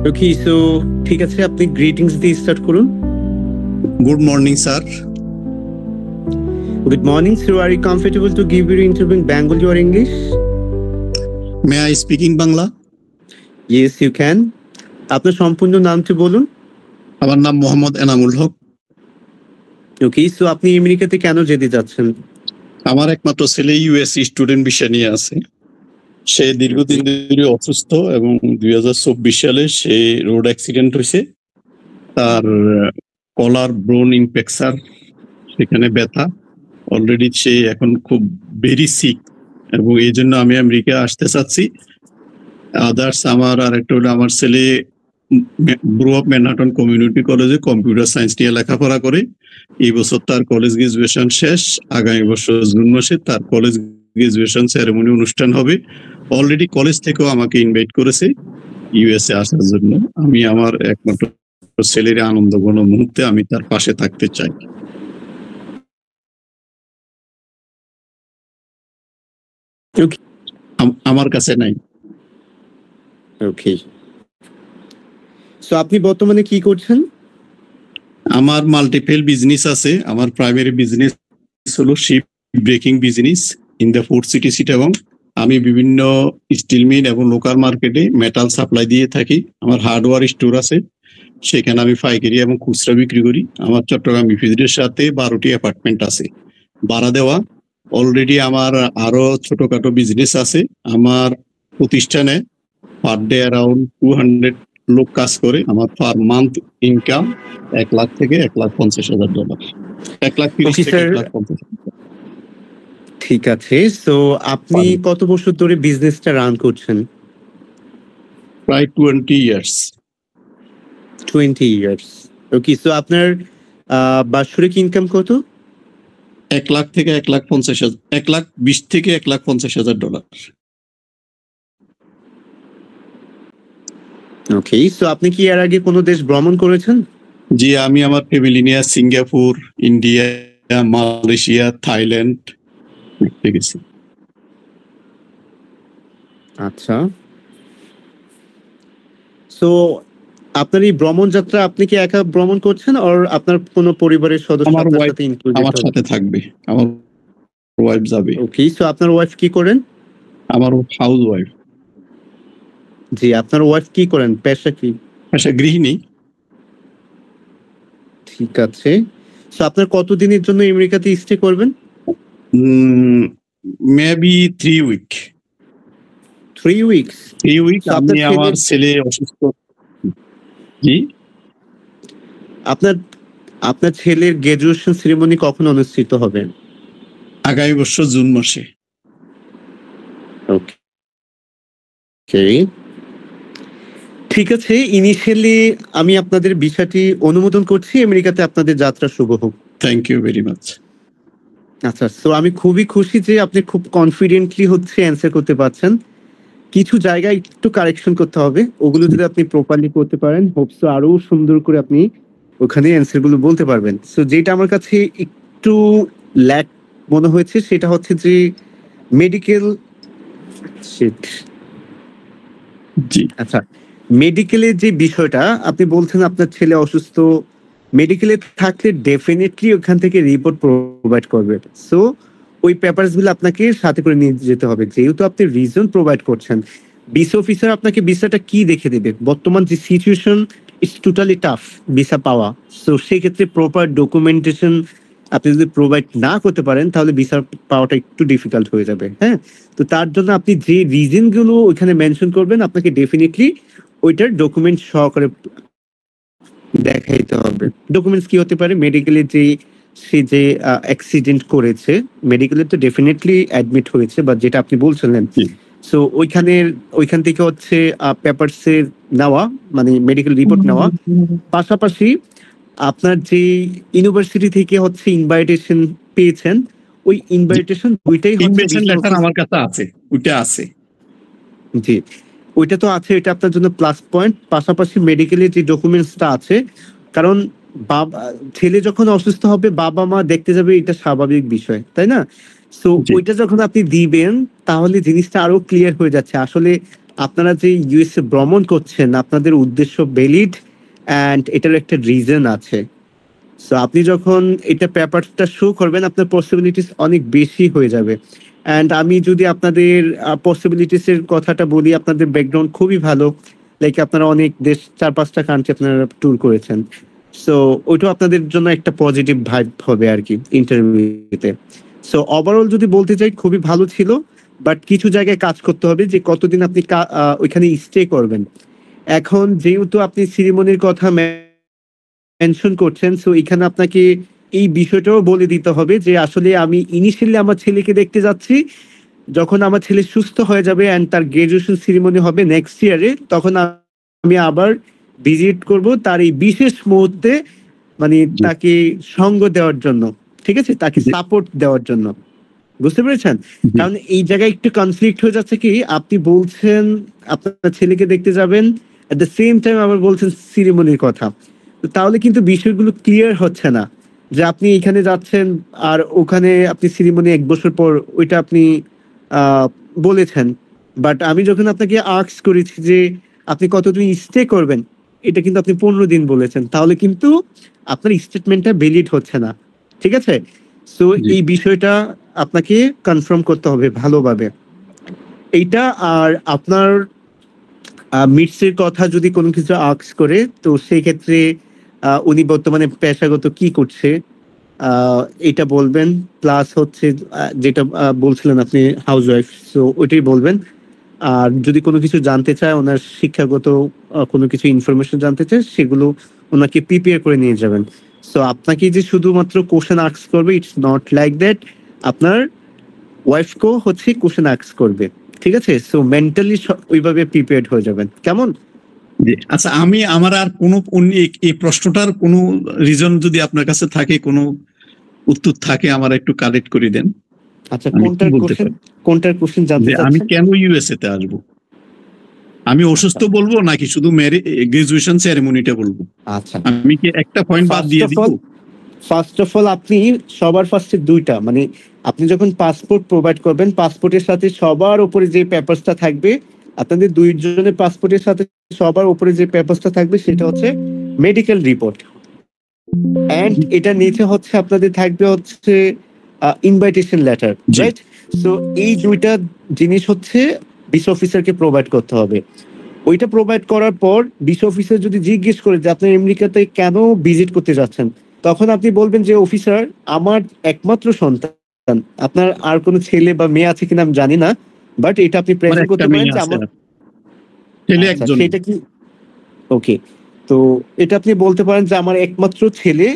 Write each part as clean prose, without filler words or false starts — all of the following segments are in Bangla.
ওকে, সো ঠিক আছে, আপনি গ্রিটিংস দিয়ে স্টার্ট করুন। Good morning, sir. Good morning, sir. Are you comfortable to give your interview in Bengali or English? May I speak in Bangla? Yes, you can. আপনার সম্পূর্ণ নামটি বলুন। আমার নাম মোহাম্মদ এনামুল হক। ওকে, সো আপনি আমেরিকাতে কেন যেতে যাচ্ছেন? আমার একমাত্র ছেলে ইউএসসি স্টুডেন্ট ভিসা নিয়ে আছে। সে দীর্ঘদিন ধরে অসুস্থ এবং 2024 সালে সে রোড অ্যাক্সিডেন্ট হয়েছে। তার কলার ব্রোন ইনফেকশন, সেখানে ব্যথা, অলরেডি সে এখন খুব ভেরি সিক এবং এই জন্য আমি আমেরিকা আসতে চাচ্ছি। আদার্স আমার আরেকটা হলো, আমার ছেলে ব্রু অফ ম্যানহাটন কমিউনিটি কলেজে কম্পিউটার সায়েন্স নিয়ে লেখাপড়া করে। এই বছর তার কলেজ গ্রাজুয়েশন শেষ, আগামী বছর জুন মাসে তার কলেজ গ্রাজুয়েশন সেরেমনি অনুষ্ঠান হবে। অলরেডি কলেজ থেকেও আমাকে ইনভাইট করেছে ইউএসএ আসার জন্য। আমি আমার একমাত্র ছেলের আনন্দঘন মুহূর্তে আমি তার পাশে থাকতে চাই। আমার কাছে নাই। ওকে, সো আপনি বর্তমানে কি করছেন? আমার মাল্টিপল বিজনেস আছে। আমার প্রাইমারি বিজনেস হলো ship breaking business in the fort city Chittagong. আমি বিভিন্ন স্টিল মিল এবং লোকাল মার্কেটে মেটাল সাপ্লাই দিয়ে থাকি। আমার হার্ডওয়্যার স্টোর আছে, সেখানে আমি পাইকারি এবং খুচরা বিক্রি করি। আমার চট্টগ্রাম বিপিজির সাথে 12টি অ্যাপার্টমেন্ট আছে ভাড়া দেওয়া। অলরেডি আমার আরো ছোটখাটো বিজনেস আছে। আমার প্রতিষ্ঠানে পার ডে অ্যারাউন্ড 200 লোক কাজ করে। আমার পার মান্থ ইনকাম 1 লাখ থেকে $1,50,000, 1,30,000 থেকে 1,50,000। ঠিক আছে, সো আপনি কত বছর ধরে বিজনেসটা রান করছেন? প্রায় 20 ইয়ার্স। 20 ইয়ার্স। ওকে, সো আপনার বাৎসরিক ইনকাম কত? 1 লাখ থেকে 1,50,000, $1,20,000 থেকে $1,50,000। ওকে, সো আপনি কি এর আগে কোনো দেশ ভ্রমণ করেছেন? জি, আমি আমার ফ্যামিলি নিয়ে সিঙ্গাপুর, ইন্ডিয়া, মালয়েশিয়া, থাইল্যান্ড ঘুরতে গেছি। আচ্ছা, সো আপনার এই ভ্রমণ যাত্রা আপনি কি একা ভ্রমণ করছেন আর আপনার কোনো পরিবারের সদস্য আপনার সাথে ইনক্লুডেড? আমার সাথে থাকবে, আমার ওয়াইফ যাবে। ওকে, সো আপনার ওয়াইফ কি করেন? আমার হাউস ওয়াইফ। জি, আপনার ওয়াইফ কি করেন, পেশা কি? পেশা গৃহিণী। ঠিক আছে, সো আপনার কতদিনের জন্য আমেরিকাতে স্টে করবেন? Maybe 3 week. 3 উইকস? 3 উইক। আমি আমার ছেলে অসুস্থ। জি, আপনার ছেলের গ্রাজুয়েশন সেরেমনি কখন অনুষ্ঠিত হবে? আগামী বছর জুন মাসে। ওকে, ঠিক আছে। ইনিশিয়ালি আমি আপনাদের বিষয়টি অনুমোদন করছি। আমেরিকাতে আপনাদের যাত্রা শুভ হোক। Thank you very much. আচ্ছা, সো আমি খুবই খুশি যে আপনি খুব কনফিডেন্টলি অ্যান্সার করতে পারছেন। কিছু জায়গায় একটু কারেকশন করতে হবে, ওগুলো যদি আপনি প্রপারলি করতে পারেন, হোপসো আরো সুন্দর করে আপনি ওখানে অ্যান্সার গুলো বলতে পারবেন। সো যেটা আমার কাছে একটু ল্যাক মনে হয়েছে সেটা হচ্ছে যে মেডিকেল। আচ্ছা, মেডিকেলের যে বিষয়টা আপনি বলছেন আপনার ছেলে অসুস্থ, মেডিকেলে থাকলে ডেফিনেটলি ওখান থেকে রিপোর্ট প্রোভাইড করবে। সো ওই পেপারস গুলো আপনাকে সাথে করে নিয়ে যেতে হবে। যেহেতু আপনি রিজন প্রোভাইড করছেন, ভিসা অফিসার আপনাকে ভিসাটা কি দেখে দেবে? বর্তমান যে situation, it's totally tough visa পাওয়া। সো সেক্ষেত্রে প্রপার ডকুমেন্টেশন আপনি যদি প্রোভাইড না করতে পারেন তাহলে ভিসা পাওয়াটা একটু ডিফিকাল্ট হয়ে যাবে। হ্যাঁ, তো তার জন্য আপনি যে রিজন গুলো ওইখানে মেনশন করবেন আপনাকে ডেফিনেটলি ওইটার ডকুমেন্ট সহকারে দেখাইতে হবে। ডকুমেন্টস কি হতে পারে? মেডিকেলের যে সে যে অ্যাক্সিডেন্ট করেছে, মেডিকেলে তো ডেফিনেটলি অ্যাডমিট হয়েছে, বা যেটা আপনি বলছিলেন। সো ওইখান থেকে হচ্ছে পেপারসের নেওয়া, মানে মেডিকেল রিপোর্ট নেওয়া, পাশাপাশি আপনার যে ইউনিভার্সিটি থেকে হচ্ছে ইনভাইটেশন পেয়েছেন, ওই ইনভাইটেশন দুইটাই ইনভাইটেশন লেটার আমার কাছে আছে, ওইটা আছে। জি, ওইটা তো আছে, এটা আপনার জন্য প্লাস পয়েন্ট। পাশাপাশি মেডিকেলের যে ডকুমেন্টসটা আছে, কারণ ছেলে যখন অসুস্থ হবে বাবা মা দেখতে যাবে, এটা স্বাভাবিক বিষয়, তাই না? সো ওইটা যখন আপনি দিবেন তাহলে জিনিসটা আরো ক্লিয়ার হয়ে যাচ্ছে। আসলে আপনারা যে ইউএসএ ভ্রমণ করছেন আপনাদের উদ্দেশ্য ভ্যালিড অ্যান্ড এটার একটা রিজন আছে। সো আপনি যখন এটা পেপারটা শো করবেন আপনার পসিবিলিটিস অনেক বেশি হয়ে যাবে। অ্যান্ড আমি যদি আপনাদের পসিবিলিটিস এর কথাটা বলি, আপনাদের ব্যাকগ্রাউন্ড খুবই ভালো। লাইক আপনারা অনেক দেশ 4-5টা কান্ট্রি আপনারা ট্যুর করেছেন। সো ওইটাও আপনাদের জন্য একটা পজিটিভ ভাইব হবে আর কি ইন্টারভিউতে। সো ওভারঅল যদি বলতে চাই খুবই ভালো ছিল, বাট কিছু জায়গায় কাজ করতে হবে যে কতদিন আপনি ওইখানে স্টে করবেন। এখন যেহেতু আপনি সিরিমনির কথা মেনশন করছেন, সো এখানে আপনাকে এই বিষয়টাও বলে দিতে হবে যে আসলে আমি ইনিশিয়ালি আমার ছেলেকে দেখতে যাচ্ছি, যখন আমার ছেলে সুস্থ হয়ে যাবে অ্যান্ড তার গ্রাজুয়েশন সেরিমনি হবে নেক্সট ইয়ারে, তখন আমি আবার ভিজিট করব তার এই বিশেষ মুহূর্তে, মানে তাকে সঙ্গ দেওয়ার জন্য, ঠিক আছে, তাকে সাপোর্ট দেওয়ার জন্য। বুঝতে পেরেছেন? কারণ এই জায়গায় একটু কনফ্লিক্ট হয়ে যাচ্ছে কি, আপনি বলছেন আপনার ছেলেকে দেখতে যাবেন, এট দ্য সেম টাইম আবার বলছেন সিরিমনির কথা। তো তাহলে কিন্তু বিষয়গুলো ক্লিয়ার হচ্ছে না যে আপনি এখানে যাচ্ছেন আর ওখানে আপনি সিরিমনি 1 বছর পর ওইটা আপনি বলেছেন। বাট আমি যখন আপনাকে আস্ক করেছি যে আপনি কতদিন স্টে করবেন, এটা কিন্তু আপনি 15 দিন বলেছেন, তাহলে কিন্তু আপনার স্টেটমেন্টটা ভ্যালিড হচ্ছে না। ঠিক আছে? সো এই বিষয়টা আপনাকে কনফার্ম করতে হবে ভালোভাবে এইটা। আর আপনার মিটসের কথা যদি কোনো কিছু আস্ক করে, তো সেই ক্ষেত্রে উনি বর্তমানে পেশাগত কি করছে এটা বলবেন। প্লাস হচ্ছে যেটা বলছিলেন আপনি হাউস ওয়াইফ, সো ওইটাই বলবেন। আর যদি কোনো কিছু জানতে চায়, ওনার শিক্ষাগত কোনো কিছু ইনফরমেশন জানতে চায়, সেগুলো ওনাকে প্রিপেয়ার করে নিয়ে যাবেন। সো আপনাকে যে শুধুমাত্র কোশ্চেন আস্ক করবে, ইটস নট লাইক দ্যাট। আপনার ওয়াইফকেও হচ্ছে কোশ্চেন আস্ক করবে। ঠিক আছে? সো মেন্টালি ওইভাবে প্রিপেয়ার্ড হয়ে যাবেন। কেমন? আচ্ছা, আমি আমার আর কোনো এই প্রশ্নটার কোনো রিজন যদি আপনার কাছে থাকে, কোনো উত্তর থাকে, আমার একটু কালেক্ট করে দেন। আচ্ছা, কোনটার কোশ্চেন জানতে চাচ্ছেন? আমি কেন ইউএসএ তে আসবো? আমি অসুস্থ বলবো নাকি শুধু গ্রাজুয়েশন সেরেমনিটা বলবো? আচ্ছা, আমি কি একটা পয়েন্ট বাদ দিয়ে দিব? ফার্স্ট অফ অল আপনি সবার ফার্স্টে দুইটা, মানে আপনি যখন পাসপোর্ট প্রোভাইড করবেন, পাসপোর্টের সাথে সবার উপরে যে পেপারসটা থাকবে, আপনাদের দুইজনের পাসপোর্টের সাথে সবার উপরে যে পেপারসটা থাকবে সেটা হচ্ছে মেডিকেল রিপোর্ট। এন্ড এটা নিচে হচ্ছে আপনাদের থাকবে হচ্ছে ইনভাইটেশন লেটার, রাইট? সো এই দুইটা জিনিস হচ্ছে ভিসা অফিসারকে প্রোভাইড করতে হবে। ওইটা প্রোভাইড করার পর ভিসা অফিসার যদি জিজ্ঞেস করে যে আপনি আমেরিকাতে কেন ভিজিট করতে যাচ্ছেন, তখন আপনি বলবেন যে অফিসার, আমার একমাত্র সন্তান, আপনার আর কোনো ছেলে বা মেয়ে আছে কিনা আমি জানি না, বাট এটা আপনি প্রেজেন্ট করতে পারেন যে আমার ছেলে একজন। সেটা কি ওকে? তো এটা আপনি বলতে পারেন যে আমার একমাত্র ছেলে,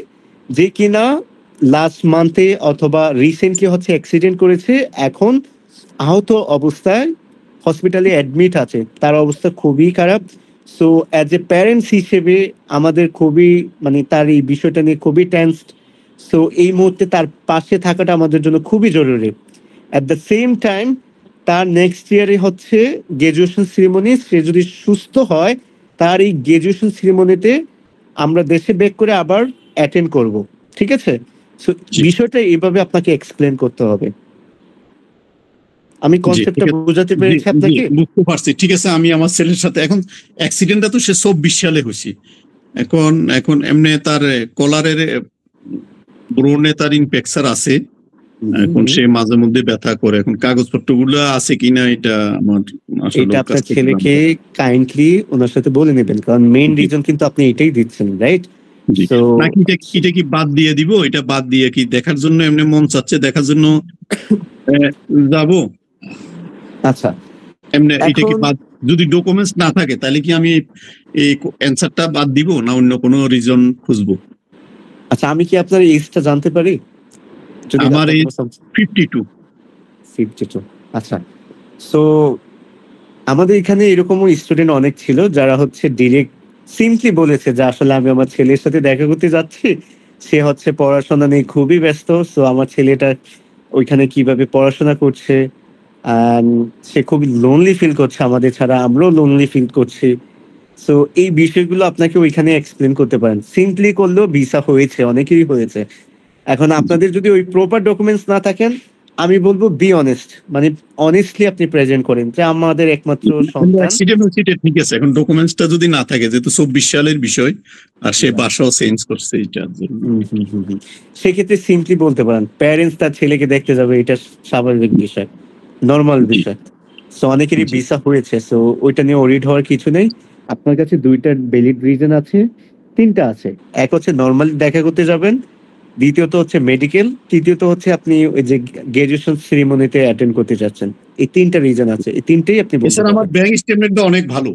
যে কিনা লাস্ট মান্থে অথবা রিসেন্টলি হচ্ছে অ্যাক্সিডেন্ট করেছে, এখন আহত অবস্থায় হসপিটালে অ্যাডমিট আছে, তার অবস্থা খুবই খারাপ। সো অ্যাজ এ প্যারেন্টস হিসেবে আমাদের খুবই, মানে তার এই বিষয়টা নিয়ে খুবই টেনসড। সো এই মুহূর্তে তার পাশে থাকাটা আমাদের জন্য খুবই জরুরি। অ্যাট দ্য সেম টাইম তার নেক্সট ইয়ারে হচ্ছে গ্রাজুয়েশন সেরিমনি, সে যদি সুস্থ হয় তার এই গ্রাজুয়েশন সেরিমনিতে আমরা দেশে ব্যাক করে আবার অ্যাটেন্ড করব। ঠিক আছে? সো বিষয়টা এইভাবে আপনাকে এক্সপ্লেন করতে হবে। আমি কনসেপ্টটা বোঝাতে পেরেছি আপনাকে? বুঝতে পারছি। ঠিক আছে, আমি আমার ছেলের সাথে এখন অ্যাক্সিডেন্টটা তো সে 24 সালে হয়েছে। এখন এমনি তার কলারের ব্রোনে তার ইনফেকশন আছে। এখন সে মাঝে মধ্যে ব্যথা করে। এখন কাগজপত্রগুলো আছে কিনা এটা আমার আসলে এটা আপনার ছেলেকে কাইন্ডলি ওনার সাথে বলে নেবেন, কারণ মেইন রিজন কিন্তু আপনি এটাই দিচ্ছেন, রাইট? তো নাকি এটা কি বাদ দিয়ে দিব? এটা বাদ দিয়ে কি দেখার জন্য এমনি মন চাচ্ছে, দেখার জন্য যাব? আচ্ছা, এমনি এটা কি বাদ, যদি ডকুমেন্টস না থাকে তাহলে কি আমি এই অ্যানসারটা বাদ দিব না অন্য কোনো রিজন খুঁজবো? আচ্ছা, আমি কি আপনার এজটা জানতে পারি? আমার এজ 52। আচ্ছা, সো আমাদের এখানে এরকমও স্টুডেন্ট অনেক ছিল যারা হচ্ছে ডিরেক্ট সিম্পলি বলেছে যে আসলে আমি আমার ছেলের সাথে দেখা করতে যাচ্ছি, সে হচ্ছে পড়াশোনা নিয়ে খুবই ব্যস্ত, সো আমার ছেলেটা ওইখানে কিভাবে পড়াশোনা করছে, সে খুবই লোনলি ফিল করছে আমাদের ছাড়া, আমরাও লোনলি ফিল করছি। সো এই বিষয়গুলো আপনাকে ওইখানে এক্সপ্লেন করতে পারেন। সিম্পলি করলেও ভিসা হয়েছে, অনেকেরই হয়েছে। এখন আপনাদের যদি ওই প্রপার ডকুমেন্টস না থাকেন, আমি বলবো বি অনেস্ট, মানে অনেস্টলি আপনি প্রেজেন্ট করেন যে আমাদের একমাত্র সন্তান। অ্যাক্সিডেন্ট হয়েছে এটা ঠিক আছে, এখন ডকুমেন্টসটা যদি না থাকে, যেহেতু 24 সালের বিষয় আর সে বাসাও চেঞ্জ করছে এইটার জন্য। সেক্ষেত্রে সিম্পলি বলতে পারেন প্যারেন্টস তার ছেলেকে দেখতে যাবে, এটা স্বাভাবিক বিষয়, নর্মাল বিষয়। সো অনেকেরই ভিসা হয়েছে, সো ওইটা নিয়ে ওরিড হওয়ার কিছু নেই। আপনার কাছে দুইটা ভ্যালিড রিজন আছে, তিনটা আছে। এক হচ্ছে নর্মালি দেখা করতে যাবেন, দ্বিতীয়ত হচ্ছে মেডিকেল, তৃতীয়ত হচ্ছে আপনি ওই যে গ্রাজুয়েশন সেরিমনিতে অ্যাটেন্ড করতে যাচ্ছেন। এই তিনটা রিজন আছে, এই তিনটেই আপনি বলতে এছাড়া আমার পারবেন। ব্যাংক স্টেটমেন্টটা অনেক ভালো।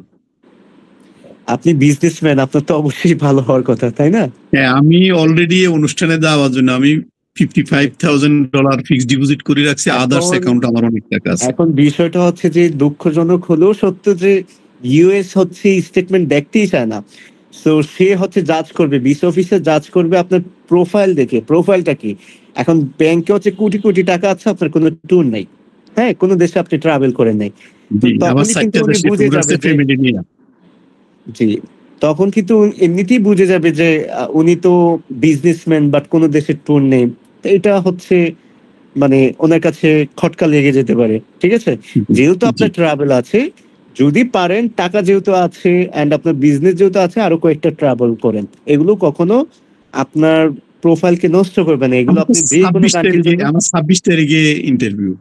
আপনি বিজনেসম্যান, আপনার তো অবশ্যই ভালো হওয়ার কথা, তাই না? হ্যাঁ, আমি অলরেডি অনুষ্ঠানে যাওয়ার জন্য আমি $55,000 ফিক্সড ডিপোজিট করে রাখছি, আদার্স অ্যাকাউন্ট আমার অনেক টাকা আছে। এখন বিষয়টা হচ্ছে যে দুঃখজনক হলেও সত্য যে ইউএস হচ্ছে স্টেটমেন্ট দেখতেই চায় না। সো সে হচ্ছে জাজ করবে, ভিসা অফিসার জাজ করবে আপনার প্রোফাইল দেখে, প্রোফাইলটা কি। এখন ব্যাংকে হচ্ছে কোটি কোটি টাকা আছে, আপনার কোনো ট্যুর নাই, হ্যাঁ, কোনো দেশে আপনি ট্রাভেল করেন নাই, তো আমার তখনই কিন্তু 4টা উনি দেশে বুঝে ট্যুর যাবে আছে যে, ফ্যামিলি নিয়ে। জি, তখন কিন্তু এমনিতেই বুঝে যাবে যে উনি তো বিজনেসম্যান, বাট কোনো দেশের ট্যুর নেই। তো এটা হচ্ছে মানে ওনার কাছে খটকা লেগে যেতে পারে, ঠিক আছে? যেহেতু আপনার ট্রাভেল আছে, যদি পারেন টাকা যেহেতু আছে এন্ড আপনার বিজনেস যেহেতু আছে, আরো কয়েকটা ট্রাভেল করেন। এগুলো কখনো আপনার প্রোফাইলকে নষ্ট করবে না, এগুলো আপনি যে কোনো কান্ট্রির জন্য। আমার 26 তারিখে ইন্টারভিউ।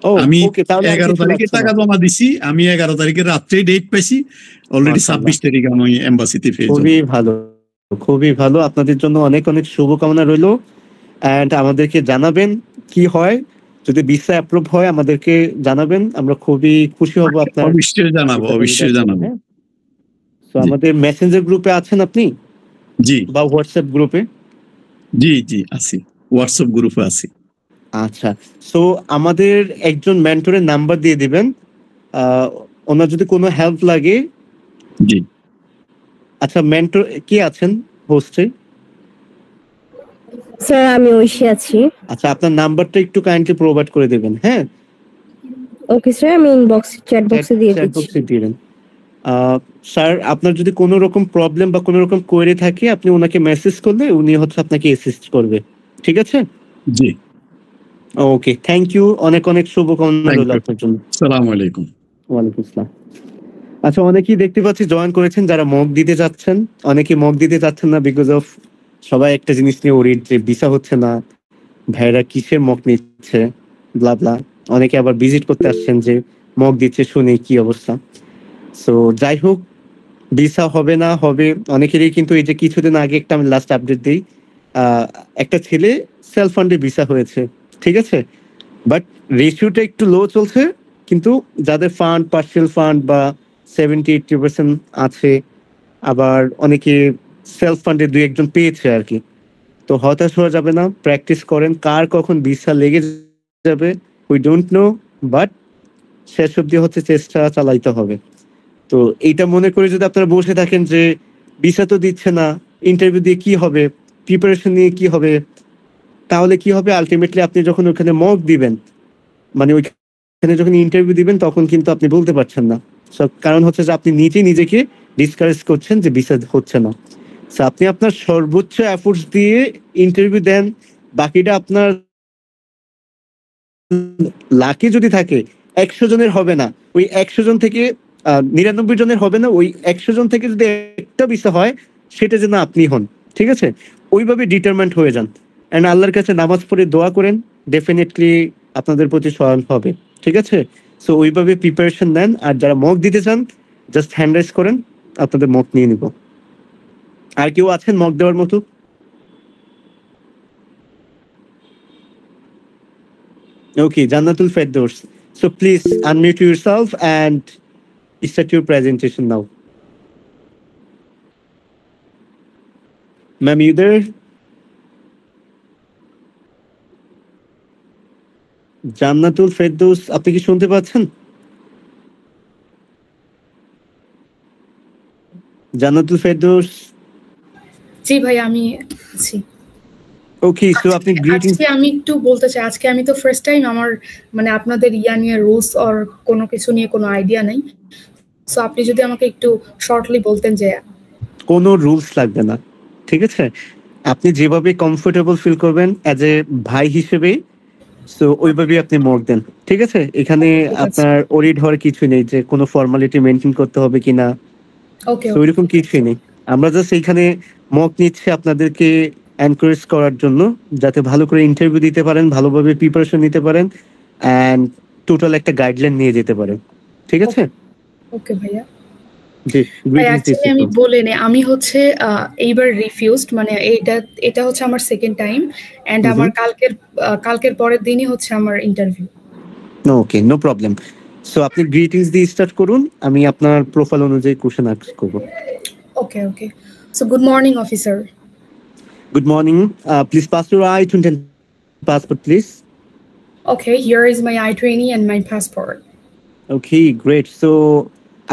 ও আমি ওকে, তাহলে আর 11 কিছু তারিখে লাগছে না। টাকা জমা দিছি, আমি 11 তারিখে রাত্রে ডেট পাইছি, অলরেডি মাশাআল্লাহ, 26 তারিখে আমি এম্বাসিতে ফেজ হব। খুবই ভালো, খুবই ভালো। আপনাদের জন্য অনেক অনেক শুভকামনা রইলো, এন্ড আমাদেরকে জানাবেন কি হয়। যদি ভিসা অ্যাপ্রুভ হয় আমাদেরকে জানাবেন, আমরা খুবই খুশি হব আপনার অবশ্যই জানাবো, ভিসা অবশ্যই ভ্যালিডেশনে, জানাবো। হ্যাঁ। তো জি আমাদের মেসেঞ্জার গ্রুপে আছেন আপনি, জি বা হোয়াটসঅ্যাপ গ্রুপে? জি জি আছি, হোয়াটসঅ্যাপ গ্রুপে আছি। আচ্ছা, সো আমাদের একজন মেন্টরের নাম্বার দিয়ে দিবেন, আহ, ওনার যদি কোনো হেল্প লাগে। জি আচ্ছা, মেন্টর কে আছেন হোস্টে? স্যার আমি ঐশী আছি। আচ্ছা, আপনার নাম্বারটা একটু কাইন্ডলি প্রোভাইড করে দেবেন, হ্যাঁ। ওকে স্যার, আমি ইনবক্স চ্যাট বক্সে দিয়ে চ্যাট দিচ্ছি। বক্সে দিয়ে দেন। স্যার, আপনার যদি কোনো রকম প্রবলেম বা কোনো রকম কোয়েরি থাকে, আপনি ওনাকে মেসেজ করলে উনি হচ্ছে আপনাকে অ্যাসিস্ট করবে, ঠিক আছে? জি ওকে, থ্যাংক ইউ, অনেক অনেক শুভকামনা থ্যাংক রইল ইউ, আপনার জন্য। আসসালামু আলাইকুম। ওয়ালাইকুম আসসালাম। আচ্ছা, অনেকেই দেখতে পাচ্ছি জয়েন করেছেন যারা মক দিতে যাচ্ছেন, অনেকে মক দিতে যাচ্ছেন না বিকজ অফ সবাই একটা জিনিস নিয়ে ওরিড যে ভিসা হচ্ছে না, ভাইরা কিসের মক নিচ্ছে, ব্লা ব্লা। অনেকে আবার ভিজিট করতে আসছেন যে মক দিচ্ছে শুনে কি অবস্থা। সো যাই হোক, ভিসা হবে না হবে অনেকেরই, কিন্তু এই যে কিছুদিন আগে একটা আমি লাস্ট আপডেট দিই, একটা ছেলে সেলফ ফান্ডে ভিসা হয়েছে, ঠিক আছে, বাট রেশিওটা একটু লো চলছে। কিন্তু যাদের ফান্ড, পার্সিয়াল ফান্ড বা 70-80% আছে, আবার অনেকে সেলফ ফান্ডে দুই একজন পেয়েছে আর কি। তো হতাশ হওয়া যাবে না, প্র্যাকটিস করেন, কার কখন ভিসা লেগে যাবে উই ডোন্ট নো, বাট শেষ অব্দি হচ্ছে চেষ্টা চালাইতে হবে। তো এইটা মনে করে যদি আপনারা বসে থাকেন যে ভিসা তো দিচ্ছে না, ইন্টারভিউ দিয়ে কি হবে, প্রিপারেশন নিয়ে কি হবে, তাহলে কি হবে আলটিমেটলি আপনি যখন ওখানে মক দিবেন, মানে ওইখানে যখন ইন্টারভিউ দিবেন, তখন কিন্তু আপনি বলতে পারছেন না। কারণ হচ্ছে যে আপনি নিজেকে ডিসকারেজ করছেন যে ভিসা হচ্ছে না। So আপনি আপনার সর্বোচ্চ এফোর্টস দিয়ে ইন্টারভিউ দেন, বাকিটা আপনার লাকি যদি থাকে 100 জনের হবে না, ওই 100 জন থেকে 99 জনের হবে না, ওই 100 জন থেকে যদি একটা ভিসা হয়, সেটা যেন আপনি হন, ঠিক আছে? ওইভাবে ডিটারমেন্ট হয়ে যান, এন্ড আল্লাহর কাছে নামাজ পড়ে দোয়া করেন, ডেফিনেটলি আপনাদের প্রতি সহায় হবে, ঠিক আছে? সো ওইভাবে প্রিপারেশন নেন, আর যারা মক দিতে চান জাস্ট হ্যান্ড রাইজ করেন, আপনাদের মক নিয়ে নিব। আর কেউ আছেন মক দেওয়ার মতো? Okay, Jannatul Firdaus. So please unmute yourself and start your presentation now. Ma'am, you there? Jannatul Firdaus, আপনি কি শুনতে পাচ্ছেন? Jannatul Firdaus. জি ভাই, আমি আছি। Okay, so আপনি গ্রিটিংস। আজকে আমি একটু বলতে চাই, আজকে আমি তো ফার্স্ট টাইম, আমার মানে আপনাদের নিয়ে রুলস অর কোনো কিছু নিয়ে কোনো আইডিয়া নাই। সো আপনি যদি আমাকে একটু শর্টলি বলতেন যে। কোনো রুলস লাগবে না, ঠিক আছে? আপনি যেভাবে কমফোর্টেবল ফিল করবেন অ্যাজ এ ভাই হিসেবে, সো ওইভাবেই আপনি মক দেন, ঠিক আছে? এখানে ঠিক আছে। আপনার ওরিড হওয়ার কিছু নেই যে কোনো ফর্মালিটি মেনটেন করতে হবে কিনা, ওকে তো ওইরকম কিছুই নেই। আমরা জাস্ট এইখানে মক নিচ্ছে আপনাদেরকে এনকারেজ করার জন্য, যাতে ভালো করে ইন্টারভিউ দিতে পারেন, ভালোভাবে প্রিপারেশন নিতে পারেন, অ্যান্ড টোটাল একটা গাইডলাইন নিয়ে যেতে পারেন, ঠিক আছে? ওকে ভাইয়া। জি, অ্যাকচুয়ালি আমি বলে নেই, আমি হচ্ছে এইবার রিফিউজড, মানে এটা হচ্ছে আমার সেকেন্ড টাইম, এন্ড আমার কালকের পরের দিনই হচ্ছে আমার interview. Okay, no problem. So আপনি গ্রিটিংস দিয়ে স্টার্ট করুন, আমি আপনার প্রোফাইল অনুযায়ী কোশ্চেন আস্ক করব। Okay okay. So good morning officer. Good morning. Please pass your I-20 and passport, please. Okay, here is my I-20 and my passport. Okay, great. So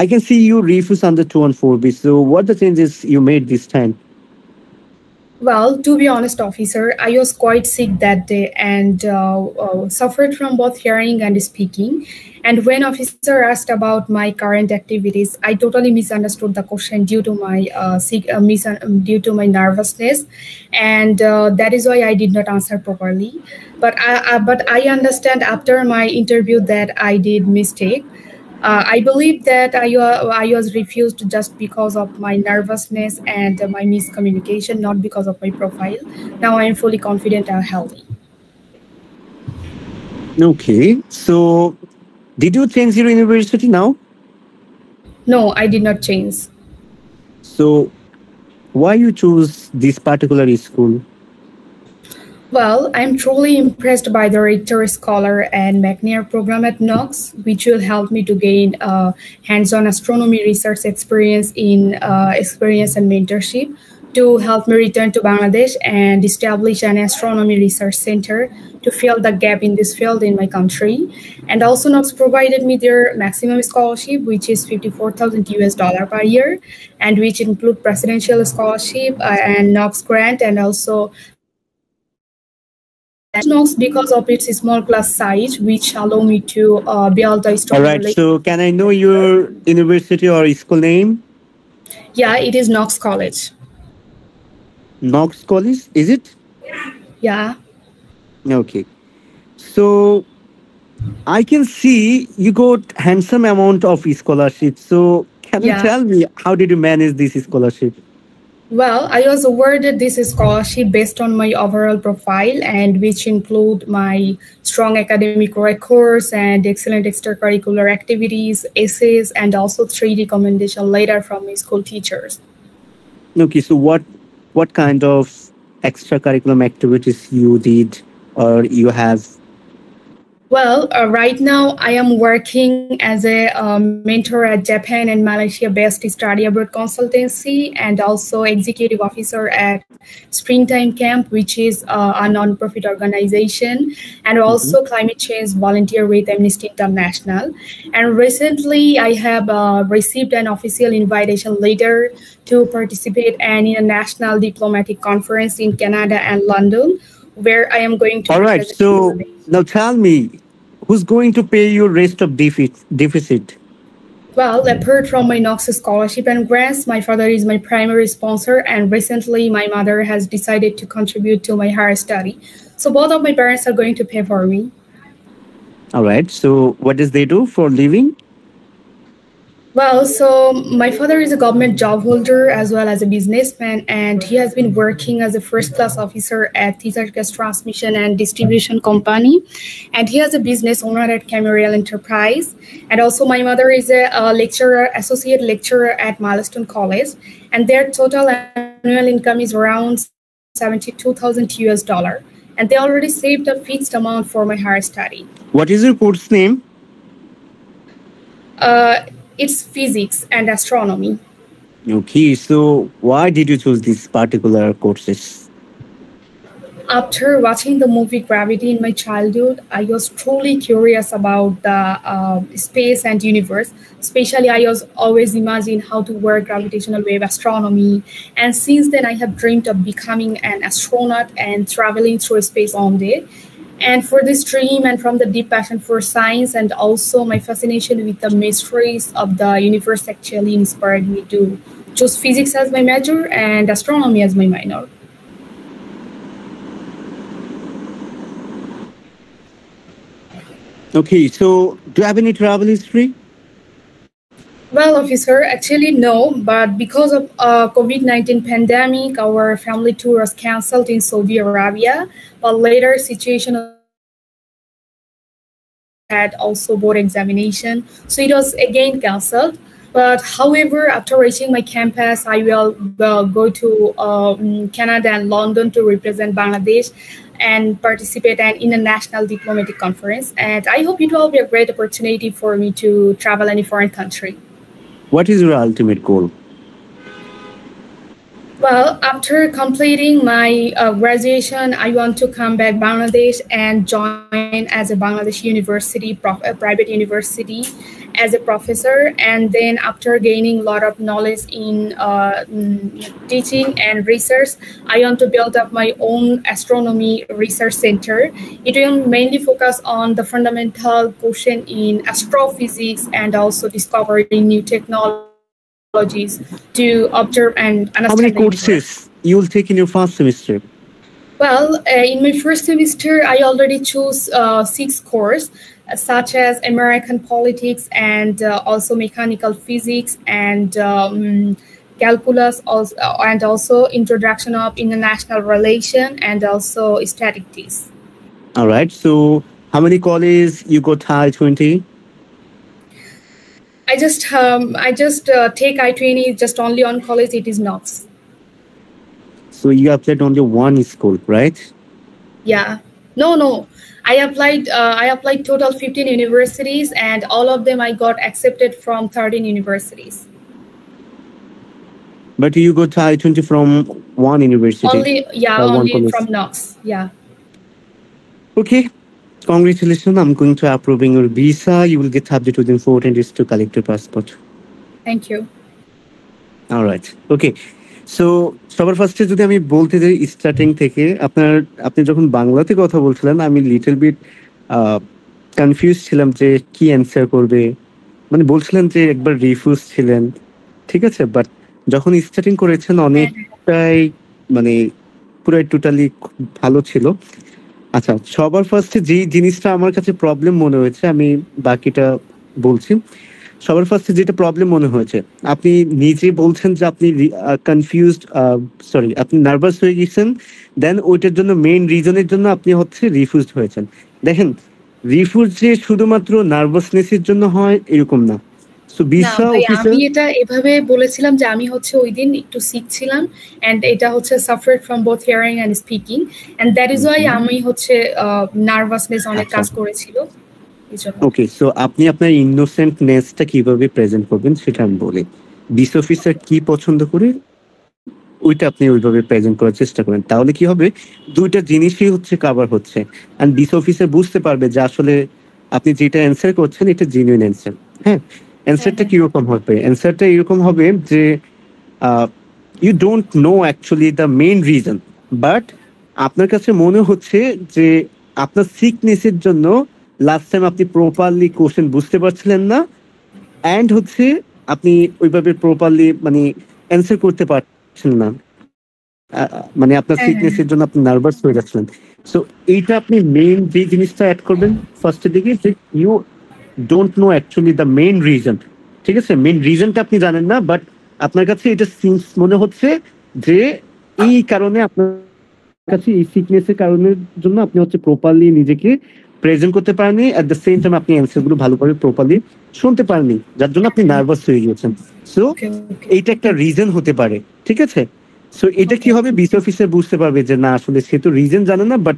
I can see you refuse under 214B. So what the changes you made this time? Well, to be honest, officer, I was quite sick that day and suffered from both hearing and speaking. And when officer asked about my current activities, I totally misunderstood the question due to my due to my nervousness, and that is why I did not answer properly. But I understand after my interview that I did mistake. I believe that I was refused just because of my nervousness and my miscommunication, not because of my profile. Now I am fully confident and healthy. Okay. So did you change your university now? No, I did not change. So why you choose this particular school? Well, I'm truly impressed by the Richter Scholar and McNair program at Knox, which will help me to gain hands-on astronomy research experience and mentorship to help me return to Bangladesh and establish an astronomy research center to fill the gap in this field in my country. And also Knox provided me their maximum scholarship, which is $54,000 per year, and which include presidential scholarship and Knox grant, and also Knox because of its small class size, which allow me to build a strong All right. So can I know your university or school name? Yeah, it is Knox College. Knox College, is it? Yeah. Okay. So I can see you got handsome amount of scholarship. So can you tell me how did you manage this scholarship? Well, I was awarded this scholarship based on my overall profile, and which include my strong academic records and excellent extracurricular activities, essays, and also 3 recommendation letter from my school teachers. Okay, so what kind of extracurriculum activities you did or you have? Well, right now I am working as a mentor at Japan and Malaysia-based study abroad consultancy, and also executive officer at Springtime Camp, which is a non-profit organization, and also climate change volunteer with Amnesty International. And recently I have received an official invitation letter to participate in a national diplomatic conference in Canada and London, where I am going to. All right, so now tell me, who's going to pay your rest of deficit? Well, apart from my Knox scholarship and grants, my father is my primary sponsor, and recently my mother has decided to contribute to my higher study. So both of my parents are going to pay for me. All right, so what does they do for living? Well, so my father is a government job holder as well as a businessman, and he has been working as a first-class officer at Thizar Gas Transmission and Distribution Company, and he has a business owner at Camerial Enterprise. And also my mother is a associate lecturer at Milestone College, and their total annual income is around $72,000, and they already saved a fixed amount for my higher study. What is your course name? It's physics and astronomy. Okay, so why did you choose these particular courses? After watching the movie Gravity in my childhood, I was truly curious about the space and universe. Especially, I was always imagined how to work gravitational wave astronomy. And since then, I have dreamed of becoming an astronaut and traveling through space one day. And for this dream and from the deep passion for science and also my fascination with the mysteries of the universe actually inspired me to choose physics as my major and astronomy as my minor. Okay, so do you have any travel history? Well, officer, actually no, but because of COVID-19 pandemic, our family tour was cancelled in Saudi Arabia. But later, situation had also board examination, so it was again cancelled. But however, after reaching my campus, I will go to Canada and London to represent Bangladesh and participate in an international diplomatic conference. And I hope it will be a great opportunity for me to travel any foreign country. What is your ultimate goal? Well, after completing my graduation, I want to come back Bangladesh and join as a Bangladesh university, a private university, as a professor. And then after gaining a lot of knowledge in teaching and research, I want to build up my own astronomy research center. It will mainly focus on the fundamental question in astrophysics and also discovering new technologies to observe and understand. How many courses you will take in your first semester? Well, in my first semester, I already chose 6 courses, such as American politics and also mechanical physics and calculus, and also introduction of international relation and also statistics. All right. So how many colleges you got I-20? I just take I-20 just only on college. It is Knox. So you applied only one school, right? Yeah. No. I applied total 15 universities, and all of them I got accepted from 13 universities. But you got I-20 from one university? Only from Knox. Yeah. Okay. Congratulations. I'm going to approving your visa. You will get updated within 14 days to collect your passport. Thank you. All right. Okay. So সবার ফার্স্টে যদি আমি বলতে যাই স্টার্টিং থেকে আপনি যখন বাংলাতে কথা বলছিলেন আমি লিটল বিট কনফিউজ ছিলাম যে কি অ্যান্সার করবে, মানে বলছিলেন যে একবার রিফিউজ ছিলেন, ঠিক আছে, বাট যখন স্টার্টিং করেছেন অনেকটাই মানে পুরাই টোটালি ভালো ছিল। আচ্ছা, সবার ফার্স্টে যে জিনিসটা আমার কাছে প্রবলেম মনে হয়েছে আমি বাকিটা বলছি। সবার ফার্স্টে যেটা প্রবলেম মনে হয়েছে, আপনি নিজে বলছেন যে আপনি আপনি নার্ভাস হয়ে গেছেন, দেন ওইটার জন্য মেইন রিজনের জন্য আপনি রিফিউজড হয়েছেন। দেখেন, রিফিউজ যে শুধুমাত্র নার্ভাসনেসের জন্য হয় এরকম না। আমি এটা এভাবে বলেছিলাম যে আমি ওই দিন একটু সিক ছিলাম, এন্ড এটা suffered from both hearing and speaking, and that is why আমি নার্ভাসনেস অনেক কাজ করেছিল। ওকে, সো আপনি আপনার ইনোসেন্টনেসটা কিভাবে প্রেজেন্ট করবেন সেটা আমি বলি। বিস অফিসার কি পছন্দ করে ওইটা আপনি ওইভাবে প্রেজেন্ট করার চেষ্টা করেন, তাহলে কি হবে দুইটা জিনিসই কভার হচ্ছে, এন্ড বিস অফিসার বুঝতে পারবে যে আসলে আপনি যেটা অ্যান্সার করছেন এটা জেনুইন অ্যান্সার। হ্যাঁ, অ্যান্সারটা কিরকম হবে? অ্যান্সারটা এরকম হবে যে you don't know actually the main reason, but আপনার কাছে মনে হচ্ছে যে আপনার সিকনেসের জন্য লাস্ট টাইম আপনি প্রপারলি কোশ্চেন বুঝতে পারছিলেন না, অ্যান্ড আপনি ওইভাবে প্রপারলি মানে অ্যান্সার করতে পারছেন না, মানে আপনার সিকনেসের জন্য আপনি নার্ভাস হয়ে যাচ্ছিলেন। সো এইটা আপনি মেইন যে জিনিসটা অ্যাড করবেন ফার্স্টের দিকে, যে you don't know actually the main reason, ঠিক আছে? মেইন রিজনটা আপনি জানেন না, বাট আপনার কাছে এটা সিন্স মনে হচ্ছে যে এই কারণে আপনার কাছে এই সিকনেসের কারণের জন্য আপনি প্রপারলি নিজেকে প্রেজেন্ট করতে পারেননি, এট দ্য সেম টাইম আপনি অ্যান্সারগুলো ভালোভাবে প্রপারলি শুনতে পারেননি, যার জন্য আপনি নার্ভাস হয়ে গিয়েছেন। সো এইটা একটা রিজন হতে পারে, ঠিক আছে? সো এটা কি হবে, বিস অফিসার বুঝতে পারবে যে না আসলে সে তো রিজন জানে না, বাট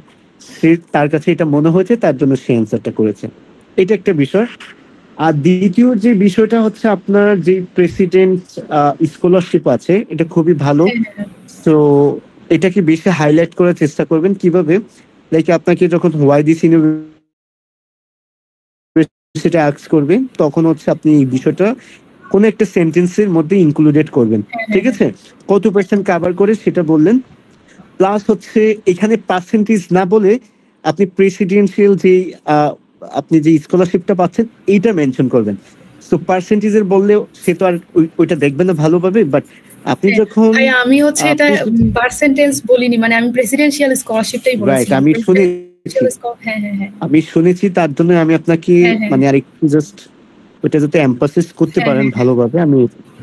সে তার কাছে এটা মনে হয়েছে, তার জন্য সে অ্যান্সারটা করেছে। এটা একটা বিষয়। আর দ্বিতীয় যে বিষয়টা আপনার যে প্রেসিডেন্ট স্কলারশিপ আছে, এটা খুবই ভালো। তো এটাকে বেশি হাইলাইট করার চেষ্টা করবেন। কিভাবে? লাইক আপনাকে যখন ওয়াইডিসি ইউনিভার্সিটি আস্ক করবে তখন আপনি এই বিষয়টা কোন একটা সেন্টেন্সের মধ্যে ইনক্লুডেড করবেন, ঠিক আছে? কত পার্সেন্ট কভার করে সেটা বললেন, প্লাস এখানে পার্সেন্টেজ না বলে আপনি প্রেসিডেন্সিয়াল যে আপনি যে স্কলারশিপটা পাচ্ছেন এইটা মেনশন করবেন। সো পার্সেন্টেজের বললেও সে তো আর ওইটা দেখবে না ভালোভাবে, বাট আপনি যখন আমি এটা পার্সেন্টেজ বলিনি, মানে আমি প্রেসিডেন্সিয়াল স্কলারশিপটাই বলেছি। রাইট, আমি শুনে হ্যাঁ। আমি শুনেছি, তার জন্য আমি আপনাকে হ্যাঁ। মানে আরেকটু জাস্ট ওটা যাতে এমফাসিস করতে হ্যাঁ, পারেন হ্যাঁ। ভালোভাবে, আমি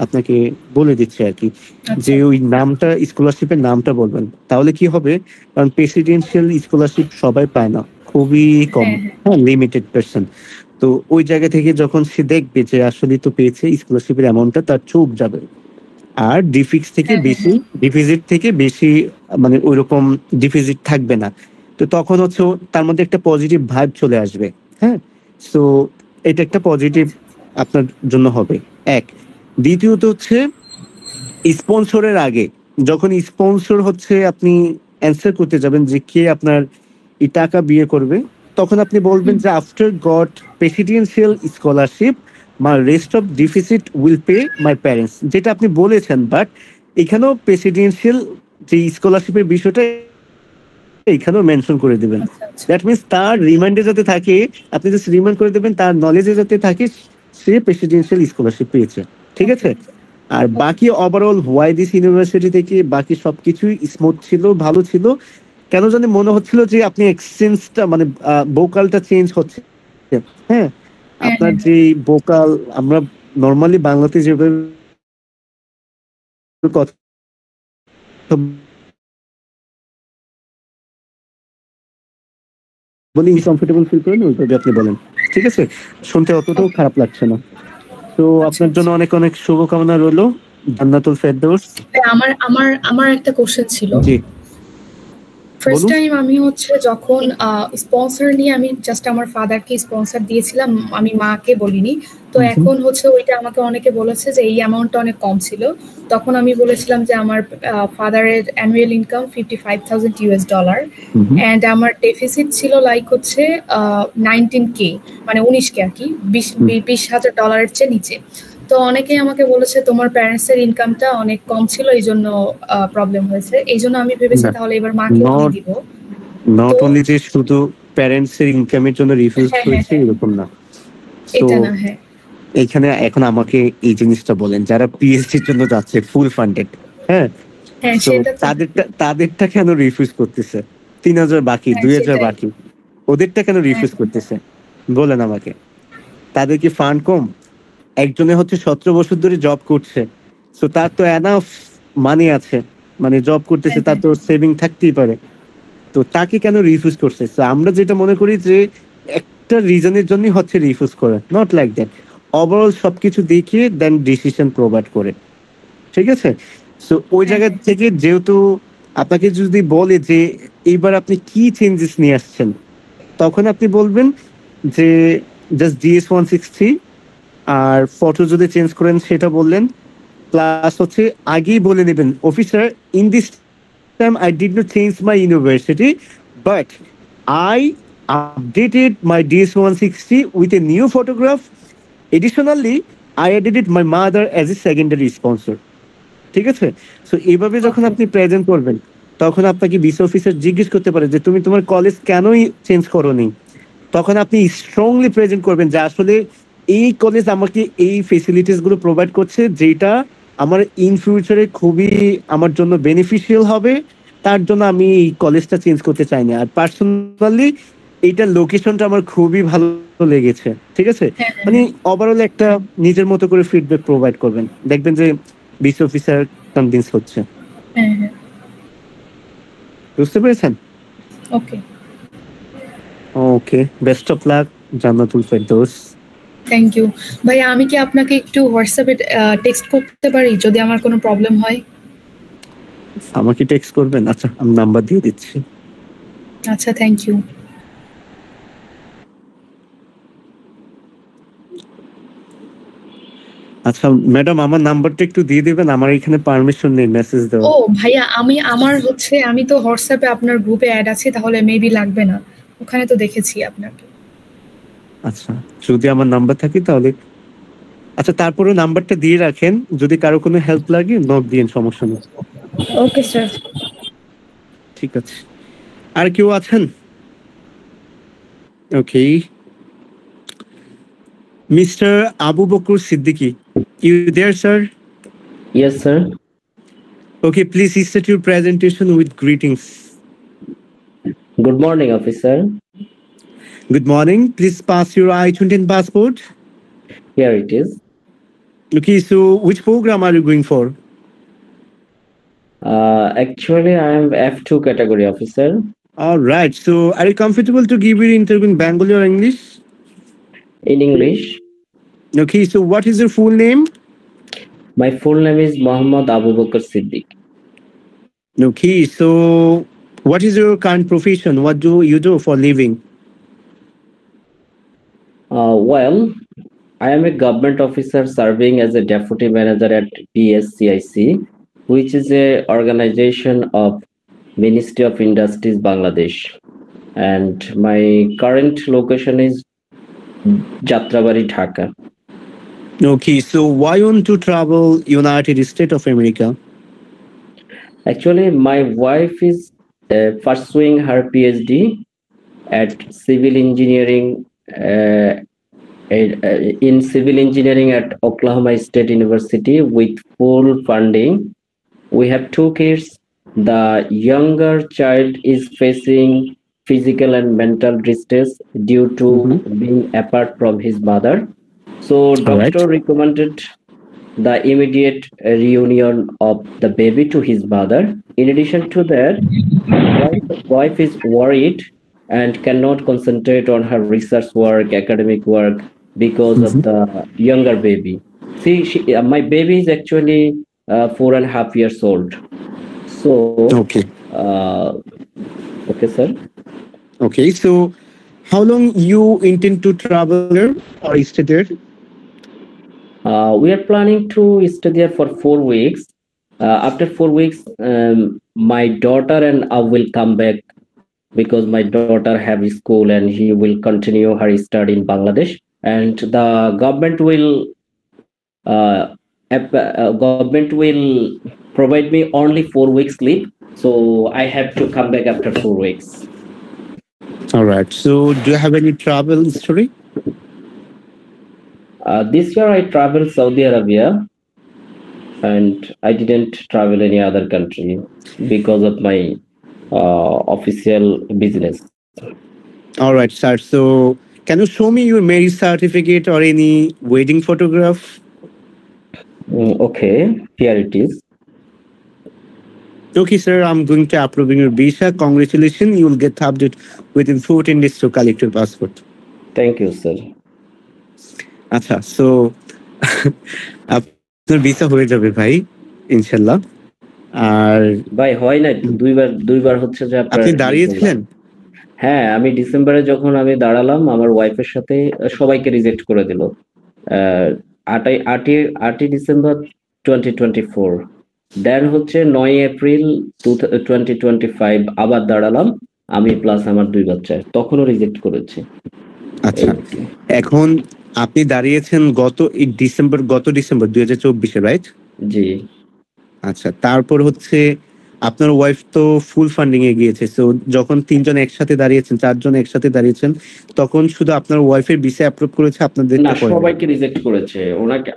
আপনাকে বলে দিচ্ছি আর কি, আচ্ছা। যে ওই নামটা, স্কলারশিপের নামটা বলবেন। তাহলে কি হবে, কারণ প্রেসিডেন্সিয়াল স্কলারশিপ সবাই পায় না, খুবই কম, হ্যাঁ। হ্যাঁ, লিমিটেড পার্সন। তো ওই জায়গা থেকে যখন সে দেখবে যে আসলে তো পেয়েছে, স্কলারশিপের অ্যামাউন্টটা তার চোখ যাবে। আর ডিফিক্স থেকে হ্যাঁ, বেশি, ডিফিজিট থেকে বেশি, মানে ওইরকম ডিফিজিট থাকবে না। তো তখন হচ্ছে তার মধ্যে একটা পজিটিভ ভাইব চলে আসবে। হ্যাঁ, সো এটা একটা পজিটিভ আপনার জন্য হবে এক। দ্বিতীয়ত হচ্ছে স্পন্সরের আগে, যখন স্পন্সর হচ্ছে আপনি অ্যান্সার করতে যাবেন যে কে আপনার এই টাকা বিয়ে করবে, তখন আপনি বলবেন যে after goat presidential scholarship my rest of deficit will pay my parents, যেটা আপনি বলেছেন, বাট এখানেও প্রেসিডেন্সিয়াল যে স্কলারশিপের বিষয়টা এখানেও মেনশন করে দিবেন। দ্যাট মিনস তার রিমাইন্ডে যাতে থাকে, আপনি জাস্ট রিমাইন্ড করে দেবেন, তার নলেজে যাতে থাকে সে প্রেসিডেন্সিয়াল স্কলারশিপ পেয়েছে। ঠিক আছে? আর বাকি ওভারঅল হোয়াই দিস ইউনিভার্সিটি থেকে বাকি সবকিছুই স্মুথ ছিল, ভালো ছিল। কেন জানি মনে হচ্ছিল যে আপনি এক্সচেঞ্জটা মানে ভোকালটা চেঞ্জ হচ্ছে। হ্যাঁ, আপনার যে ভোকাল, আমরা নর্মালি বাংলাতে যেভাবে কথা বলি কমফোর্টেবল ফিল করেন, ওইভাবে আপনি বলেন। ঠিক আছে, শুনতে অতটাও খারাপ লাগছে না। তো আপনার জন্য অনেক অনেক শুভকামনা রইলো। জান্নাতুল ফেরদৌস। আমার একটা কোশ্চেন ছিল। জি, ফার্স্ট টাইম আমি হচ্ছে যখন স্পন্সর নিয়ে আমি জাস্ট আমার ফাদারকে স্পন্সর দিয়েছিলাম, আমি মাকে বলিনি। তো এখন হচ্ছে ওইটা আমাকে অনেকে বলেছে যে এই অ্যামাউন্টটা অনেক কম ছিল। তখন আমি বলেছিলাম যে আমার ফাদারের অ্যানুয়াল ইনকাম $55,000 এন্ড আমার ডেফিসিট ছিল লাইক হচ্ছে 19K, মানে 19K আর কি, $20,000 চেয়ে নিচে। তো অনেকেই আমাকে বলেছে তোমার প্যারেন্টস এর ইনকামটা অনেক কম ছিল, এই জন্য প্রবলেম হয়েছে। এই জন্য আমি ভেবেছি তাহলে এবার মাকে দিয়ে দিব। নট অনলি যে শুধু প্যারেন্টস এর ইনকামের জন্য রিফিউজ হয়েছে এরকম না। এটা না, হ্যাঁ। এখানে এখন আমাকে এই জিনিসটা বলেন, যারা পিএইচডি এর জন্য যাচ্ছে ফুল ফান্ডেড, হ্যাঁ, তাদেরটা কেন রিফিউজ করতেছে? 3,000 বাকি, 2,000 বাকি, ওদেরটা কেন রিফিউজ করতেছে বলেন আমাকে। তাদের কি ফান্ড কম? একজনে হচ্ছে 17 বছর ধরে জব করছে, সো তার তো এনাফ মানি আছে, মানে জব করতেছে, তার তো সেভিং থাকতেই পারে। তো তাকে কেন রিফিউজ করছে? সো আমরা যেটা মনে করি যে একটা রিজনের জন্যই হচ্ছে রিফিউজ করে, নট লাইক দ্যাট। ওভারঅল সবকিছু দেখিয়ে দেন ডিসিশন প্রোভাইড করে। ঠিক আছে? সো ওই জায়গা থেকে যেহেতু আপনাকে যদি বলে যে এইবার আপনি কি চেঞ্জেস নিয়ে আসছেন, তখন আপনি বলবেন যে জাস্ট DS-160 আর ফটো যদি চেঞ্জ করেন সেটা বললেন, প্লাস হচ্ছে আগেই বলে নেবেন, officer in this time I did not change my university, but I updated my DS-160 with a new photograph. Additionally, I added my mother as a secondary sponsor. ঠিক আছে? সো এইভাবে যখন আপনি প্রেজেন্ট করবেন, তখন আপনাকে ভিসা অফিসার জিজ্ঞেস করতে পারে যে তুমি তোমার কলেজ কেনই চেঞ্জ করোনি। তখন আপনি স্ট্রংলি প্রেজেন্ট করবেন যে আসলে এই কলেজ আমাকে এই ফেসিলিটিস গুলো প্রোভাইড করছে, যেটা আমার ইন ফিউচারে খুবই আমার জন্য বেনিফিশিয়াল হবে, তার জন্য আমি এই কলেজটা চেঞ্জ করতে চাই না। আর পার্সোনালি এইটার লোকেশনটা আমার খুবই ভালো লেগেছে। ঠিক আছে, মানে ওভারঅল একটা নিজের মতো করে ফিডব্যাক প্রোভাইড করবেন, দেখবেন যে ভিসা অফিসার কনভিন্স হচ্ছে। বুঝতে পেরেছেন? Okay okay, best of luck Jannatul Ferdous. Thank you ভাইয়া। আমি কি আপনাকে একটু হোয়াটসঅ্যাপে টেক্সট করতে পারি যদি আমার কোনো প্রবলেম হয়? আমাকে টেক্সট করবেন? আচ্ছা, আমি নাম্বার দিয়ে দিচ্ছি। আচ্ছা, থ্যাংক ইউ। আচ্ছা ম্যাডাম, আমার নাম্বারটা একটু দিয়ে দিবেন, আমার এখানে পারমিশন নেই মেসেজ দেওয়া। ও ভাইয়া, আমি তো হোয়াটসঅ্যাপে আপনার গ্রুপে অ্যাড আছি, তাহলে মেবি লাগবে না, ওখানে তো দেখেছি আপনাকে। আচ্ছা, যদি আমার নাম্বার থাকে তাহলে আচ্ছা, তারপরে নাম্বারটা দিয়ে রাখেন, যদি কারো কোনো হেল্প লাগে নক দিন, সমস্যা নেই। Okay sir. ঠিক আছে, আর কেউ আছেন? Okay, mister Abu Bakar Siddiqui, you there sir? Yes sir. Okay, please start your presentation with greetings. Good morning, officer. Good morning. Please pass your I-20 passport. Here it is. Okay, so which program are you going for? Actually, I am F2 category officer. All right. So are you comfortable to give your interview in Bengali or English? In English. Okay, so what is your full name? My full name is Mohammad Abu Bakr Siddiq. Okay, so what is your current profession? What do you do for living? Well, I am a government officer serving as a deputy manager at PSCIC, which is a organization of Ministry of Industries Bangladesh. And my current location is Jatrabari, Dhaka. Okay, so why want to travel United States of America? Actually, my wife is pursuing her PhD at civil engineering in civil engineering at Oklahoma State University with full funding. We have 2 kids. The younger child is facing physical and mental distress due to being apart from his mother. So doctor recommended the immediate reunion of the baby to his mother. In addition to that, wife is worried and cannot concentrate on her research work, academic work because of the younger baby. See, my baby is actually 4.5 years old. So, Okay. Okay, sir. Okay, so how long you intend to travel there or stay there? We are planning to stay there for 4 weeks. After 4 weeks, my daughter and I will come back because my daughter have a school and he will continue her study in Bangladesh. And the government will provide me only 4 weeks leave. So I have to come back after 4 weeks. All right. So do you have any travel history? This year I traveled Saudi Arabia and I didn't travel any other country because of my official business. All right, sir. So can you show me your marriage certificate or any wedding photograph? Okay, here it is. Okay, sir. I'm going to approve your visa. Congratulations. You will get the update within 14 days to collect your passport. Thank you, sir. আচ্ছা, so আপনার ভিসা হয়ে যাবে ভাই ইনশাল্লাহ। আর ভাই হয় না, দুইবার হচ্ছে যে আপনি দাঁড়িয়েছিলেন? হ্যাঁ, আমি ডিসেম্বরে যখন আমি দাঁড়ালাম আমার ওয়াইফের সাথে সবাইকে রিজেক্ট করে দিল। 8 ডিসেম্বর 2024, দেন হচ্ছে 9 এপ্রিল 2025 আবার দাঁড়ালাম আমি প্লাস আমার 2 বাচ্চা, তখনও রিজেক্ট করেছে। আচ্ছা, এখন আপনি দাঁড়িয়েছেন গত ডিসেম্বর 2024 রাইট? জি। আচ্ছা, তারপর হচ্ছে আপনার ওয়াইফ তো ফুল ফান্ডিং এ গিয়েছে। সো যখন 3 জন একসাথে দাঁড়িয়েছেন, 4 জন একসাথে দাঁড়িয়েছেন, তখন শুধু আপনার ওয়াইফের ভিসা অ্যাপ্রুভ করেছে, আপনাদের না, সবাইকে রিজেক্ট করেছে।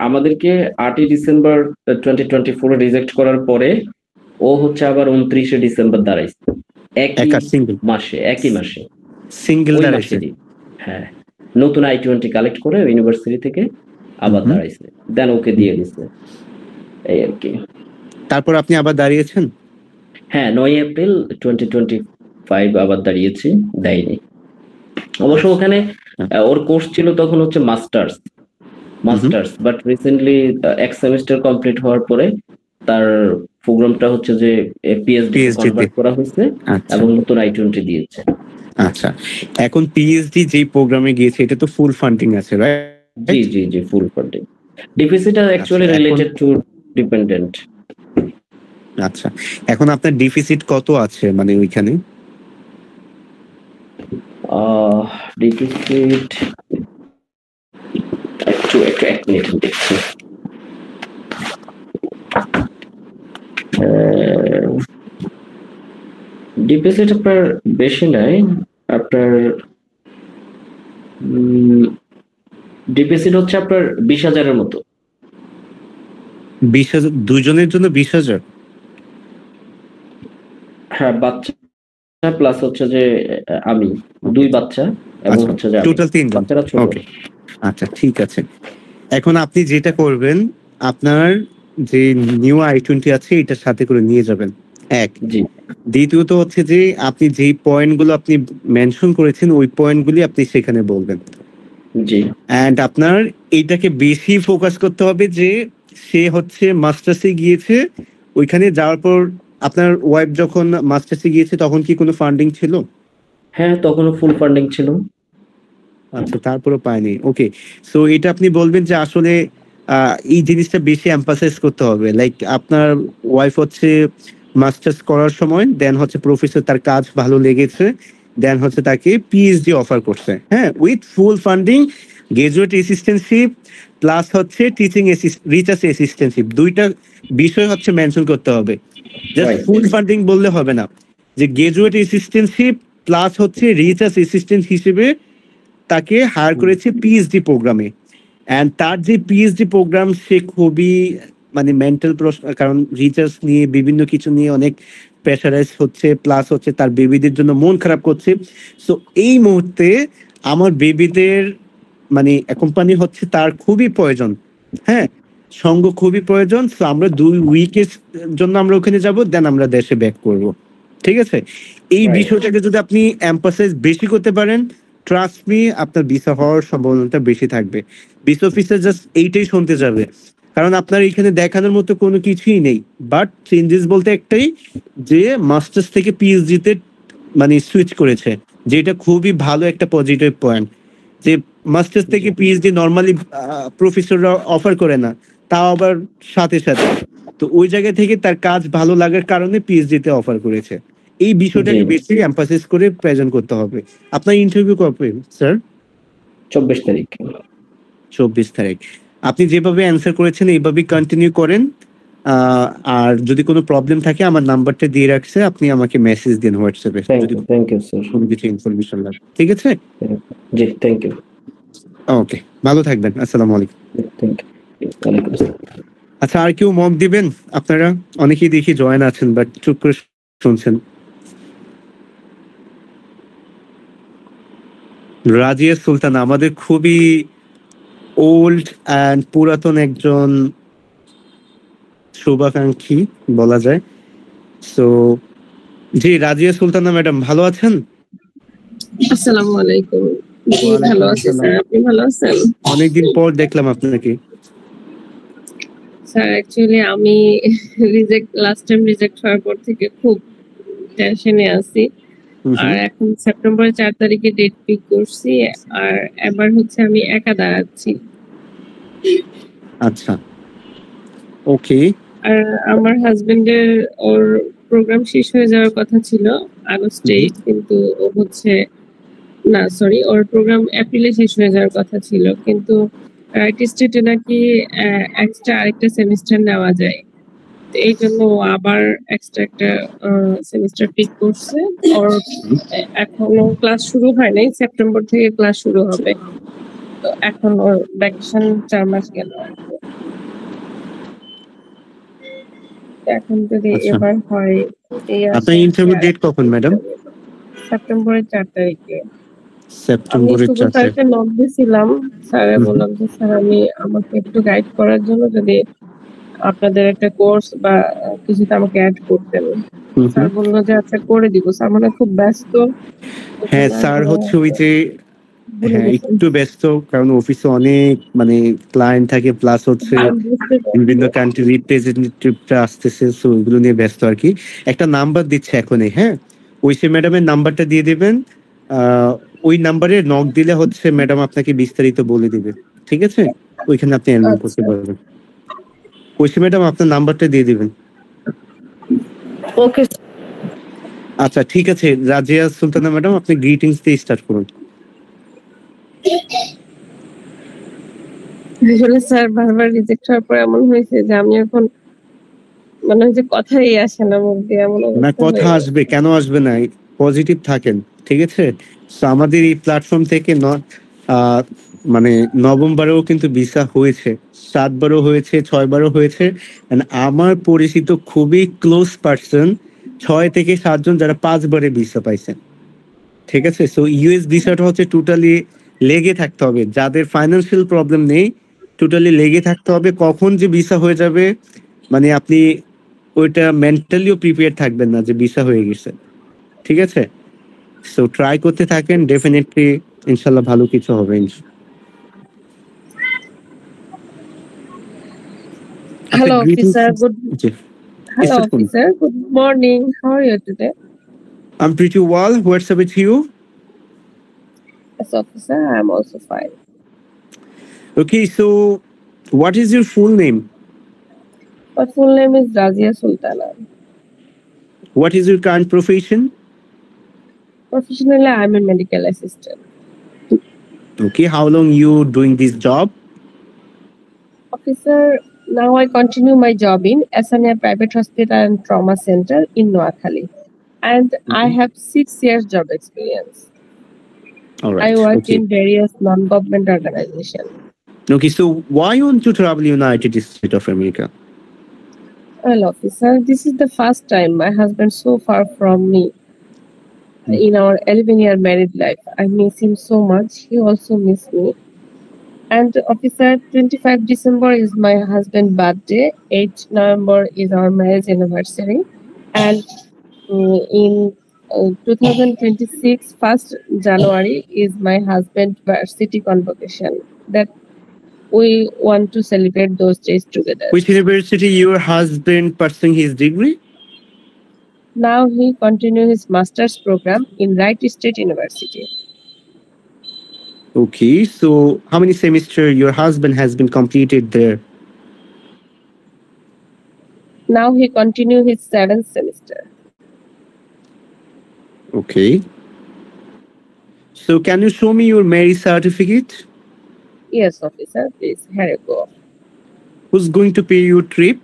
আমাদেরকে 8 ডিসেম্বর 2024 রিজেক্ট করার পরে ও হচ্ছে আবার 29 ডিসেম্বর দাঁড়াইছে একই মাসে সিঙ্গেল দাঁড়াইছে। হ্যাঁ, নতুন I-20 কালেক্ট করে ইউনিভার্সিটি থেকে আবার দাঁড়াইছে, দেন ওকে দিয়ে দিছে, এই আর কি। তারপর আপনি আবার দাঁড়িয়েছেন? হ্যাঁ, 9 এপ্রিল 2025 আবার দাঁড়িয়েছি, দেয়নি অবশ্য। ওখানে ওর কোর্স ছিল তখন হচ্ছে মাস্টার্স, বাট রিসেন্টলি এক সেমিস্টার কমপ্লিট হওয়ার পরে তার প্রোগ্রামটা হচ্ছে যে পিএইচডি কনভার্ট করা হয়েছে এবং নতুন I-20 দিয়েছে। আচ্ছা, এখন পিএইচডি যেই প্রোগ্রামে গিয়েছে এটা তো ফুল ফান্ডিং আছে, রাইট? জি, ফুল ফান্ডিং। ডিপিসিট আর অ্যাকচুয়ালি রিলেটেড টু ডিপেন্ডেন্ট। আচ্ছা, এখন আপনার ডিফিসিট কত আছে মানে ওইখানে? ডিফিসিট এক মিনিট দেখছি। ডিপোজিট আপনার বেশি নাই, আপনার ডিপোজিট হচ্ছে আপনার 20,000-এর মতো। 20,000 দুজনের জন্য 20,000? হ্যাঁ, বাচ্চা প্লাস হচ্ছে যে আমি 2 বাচ্চা এবং আচ্ছা, হচ্ছে যে আমি। টোটাল 3 জন। বাচ্চারা ছোট। ওকে, আচ্ছা ঠিক আছে। এখন আপনি যেটা করবেন, আপনার যে নিউ i20 আছে এটার সাথে করে নিয়ে যাবেন, এক। জি দ্বিতীয়ত হচ্ছে যে আপনি যেই পয়েন্টগুলো আপনি মেনশন করেছেন ওই পয়েন্টগুলি আপনি সেখানে বলবেন। জি অ্যান্ড আপনার এইটাকে বেশি ফোকাস করতে হবে যে সে হচ্ছে মাস্টার্সে গিয়েছে, ওইখানে যাওয়ার পর আপনার ওয়াইফ যখন মাস্টার্সে গিয়েছে তখন কি কোনো ফান্ডিং ছিল? হ্যাঁ, তখনও ফুল ফান্ডিং ছিল। আচ্ছা, তারপরে পায়নি। ওকে, সো এটা আপনি বলবেন যে আসলে এই জিনিসটা বেশি এমফাসাইজ করতে হবে। লাইক আপনার ওয়াইফ হচ্ছে মাস্টার্স করার সময় দেন হচ্ছে প্রফেসর তার কাজ ভালো লেগেছে, দেন হচ্ছে তাকে পিএইচডি অফার করছে, হ্যাঁ, with full funding, graduate assistantship plus হচ্ছে টিচিং রিসার্চ অ্যাসিস্ট্যান্টশিপ, দুইটা বিষয় হচ্ছে মেনশন করতে হবে। Just Right. ফুল ফান্ডিং বললে হবে না, যে গ্রাজুয়েট অ্যাসিস্ট্যান্টশিপ প্লাস হচ্ছে রিসার্চ অ্যাসিস্ট্যান্ট হিসেবে তাকে হায়ার করেছে পিএইচডি প্রোগ্রামে। অ্যান্ড তার যে পিএইচডি প্রোগ্রাম সে খুবই মানে মেন্টাল প্রশ্ন, কারণ রিসার্চ নিয়ে বিভিন্ন কিছু নিয়ে অনেক প্রেশারাইজ হচ্ছে, প্লাস হচ্ছে তার বেবিদের জন্য মন খারাপ করছে। সো এই মুহূর্তে আমার বেবিদের মানে কোম্পানি হচ্ছে তার খুবই প্রয়োজন, হ্যাঁ, সঙ্গ খুবই প্রয়োজন। সো আমরা 2 উইকের জন্য আমরা ওখানে যাব, দেন আমরা দেশে ব্যাক করব, ঠিক আছে? এই Right. বিষয়টাকে যদি আপনি এমফাসাইজ বেশি করতে পারেন, ট্রাস্ট মি, আপনার ভিসা হওয়ার সম্ভাবনাটা বেশি থাকবে। ভিসা অফিসার জাস্ট এইটাই শুনতে যাবে, কারণ আপনার এখানে দেখানোর মতো কোনো কিছুই নেই। বাট চেঞ্জেস বলতে একটাই, যে মাস্টার্স থেকে পিএইচডি তে মানে সুইচ করেছে, যেটা খুবই ভালো একটা পজিটিভ পয়েন্ট। যে মাস্টার্স থেকে পিএইচডি নর্মালি প্রফেসররা অফার করে না, তাও আবার সাথে সাথে। তো ওই জায়গা থেকে তার কাজ ভালো লাগার কারণে পিএইচডি তে অফার করেছে। এই বিষয়টাকে জি। বেশি এমফাসিস করে প্রেজেন্ট করতে হবে। আপনার ইন্টারভিউ কবে স্যার? 24 তারিখ। 24 তারিখ। আপনি যেভাবে অ্যান্সার করেছেন এইভাবেই কন্টিনিউ করেন। আর যদি কোনো প্রবলেম থাকে আমার নাম্বারটা দিয়ে রাখছে, আপনি আমাকে মেসেজ দিন হোয়াটসঅ্যাপে যদি থ্যাংক ইউ স্যার। কোনো কিছু ইনফরমেশন লাগে, ঠিক আছে? জি থ্যাংক ইউ। ওকে, ভালো থাকবেন, আসসালামু আলাইকুম। Thank you. ওয়ালাইকুম আসসালাম। আচ্ছা, আর কেউ মক দিবেন? আপনারা অনেকেই দেখি জয়েন আছেন বাট চুপ করে শুনছেন। রাজিয়া সুলতান আমাদের খুবই ওল্ড অ্যান্ড পুরাতন একজন শুভাকাঙ্ক্ষী বলা যায়। সো জি, রাজিয়া সুলতানা ম্যাডাম ভালো আছেন? আসসালামু আলাইকুম। জি ওয়ালাইকুম ভালো আছি আসসালাম। স্যার, আপনি ভালো আছেন? অনেকদিন পর দেখলাম আপনাকে। স্যার অ্যাকচুয়ালি আমি লাস্ট টাইম রিজেক্ট হওয়ার পর থেকে খুব টেনশনে আছি। আর এখন সেপ্টেম্বরের 4 তারিখে ডেট পিক করছি, আর এবার হচ্ছে আমি একা দাঁড়াচ্ছি। আচ্ছা, ওকে। আর আমার হাজবেন্ডের ওর প্রোগ্রাম শেষ হয়ে যাওয়ার কথা ছিল আগস্টে, কিন্তু ও হচ্ছে না সরি, ওর প্রোগ্রাম এপ্রিলে শেষ হয়ে যাওয়ার কথা ছিল, কিন্তু রাইট স্টেটে নাকি এক্সট্রা আরেকটা সেমিস্টার নেওয়া যায়। তো এই জন্য ও আবার এক্সট্রা একটা সেমিস্টার পিক করছে। ওর এখনো ক্লাস শুরু হয় নাই, সেপ্টেম্বর থেকে ক্লাস শুরু হবে। তো এখন ওর ভ্যাকেশন 4 মাস গেল। এখন যদি আচ্ছা। এবার হয় এই আপনার ইন্টারভিউ ডেট কখন ম্যাডাম? সেপ্টেম্বরের 4 তারিখে। আমি সেপ্টেম্বরের 4 তারিখ। স্যারকে নক দিয়েছিলাম, স্যারে বললাম যে স্যার আমি আমাকে একটু গাইড করার জন্য যদি আপনাদের একটা কোর্স বা কিছুতে আমাকে অ্যাড করতেন। স্যার বললো যে আচ্ছা করে দিব। স্যার মানে খুব ব্যস্ত। হ্যাঁ স্যার হচ্ছে ওই যে হ্যাঁ একটু ব্যস্ত, কারণ অফিসে অনেক মানে ক্লায়েন্ট থাকে, প্লাস হচ্ছে বিভিন্ন কান্ট্রি রিপ্রেজেন্টেটিভটা আসতেছে, সো ওইগুলো নিয়ে ব্যস্ত আর কি। একটা নাম্বার দিচ্ছে এখনই, হ্যাঁ, ঐশী ম্যাডামের নাম্বারটা দিয়ে দেবেন। ওই নাম্বারে নক দিলে হচ্ছে ম্যাডাম আপনাকে বিস্তারিত বলে দিবে, ঠিক আছে? ওইখানে আপনি এনরোল করতে পারবেন। ঐশী ম্যাডাম আপনার নাম্বারটা দিয়ে দিবেন। ওকে আচ্ছা ঠিক আছে, রাজিয়া সুলতানা ম্যাডাম আপনি গ্রিটিংস দিয়ে স্টার্ট করুন। আসলে স্যার বারবার রিজেক্ট হওয়ার পর এমন হয়েছে যে আমি এখন মানে যে কথাই আসে না মুখ দিয়ে, এমন না, অবস্থা কথা হয়ে আসবে, কেন আসবে না? পজিটিভ থাকেন, ঠিক আছে? So, আমাদের এই প্ল্যাটফর্ম থেকে মানে নভেম্বরেও কিন্তু ভিসা হয়েছে, 7 বারও হয়েছে, 6 বারও হয়েছে। And আমার পরিচিত খুবই ক্লোজ পার্সন 6 থেকে 7 জন যারা 5 বারে ভিসা পাইছেন। ঠিক আছে? সো ইউএস ভিসাটা হচ্ছে টোটালি লেগে থাকতে হবে। যাদের ফাইন্যান্সিয়াল প্রবলেম নেই, টোটালি লেগে থাকতে হবে। কখন যে ভিসা হয়ে যাবে মানে আপনি ওইটা মেন্টালিও প্রিপেয়ার থাকবেন না যে ভিসা হয়ে গেছে। ঠিক আছে? সো ট্রাই করতে থাকেন, ডেফিনেটলি ইনশাআল্লাহ ভালো কিছু হবে। Hello, greetings. officer. G. Hello, Yes, sir. officer. Good morning. How are you today? I'm pretty well. What's up with you? Yes, officer. I'm also fine. Okay, so what is your full name? My full name is Razia Sultana. What is your current profession? Professionally, I'm a medical assistant. Okay, how long you doing this job? Officer, now I continue my job in Asania Private Hospital and Trauma Center in Noakhali. And I have 6 years job experience. All right. I work Okay. in various non-government organizations. Okay, so why you want to travel United States of America? Well, officer, this is the first time my husband so far from me in our 11-year married life. I miss him so much. He also miss me. And officer, 25 December is my husband's birthday. 8 November is our marriage anniversary. And in 2026, 1st January is my husband's varsity convocation. That we want to celebrate those days together. Which university your husband pursuing his degree? Now he continues his master's program in Wright State University. Okay, so how many semester your husband has been completed there? Now he continues his 7th semester. Okay. So can you show me your marriage certificate? Yes, officer, please, here you go. Who's going to pay your trip?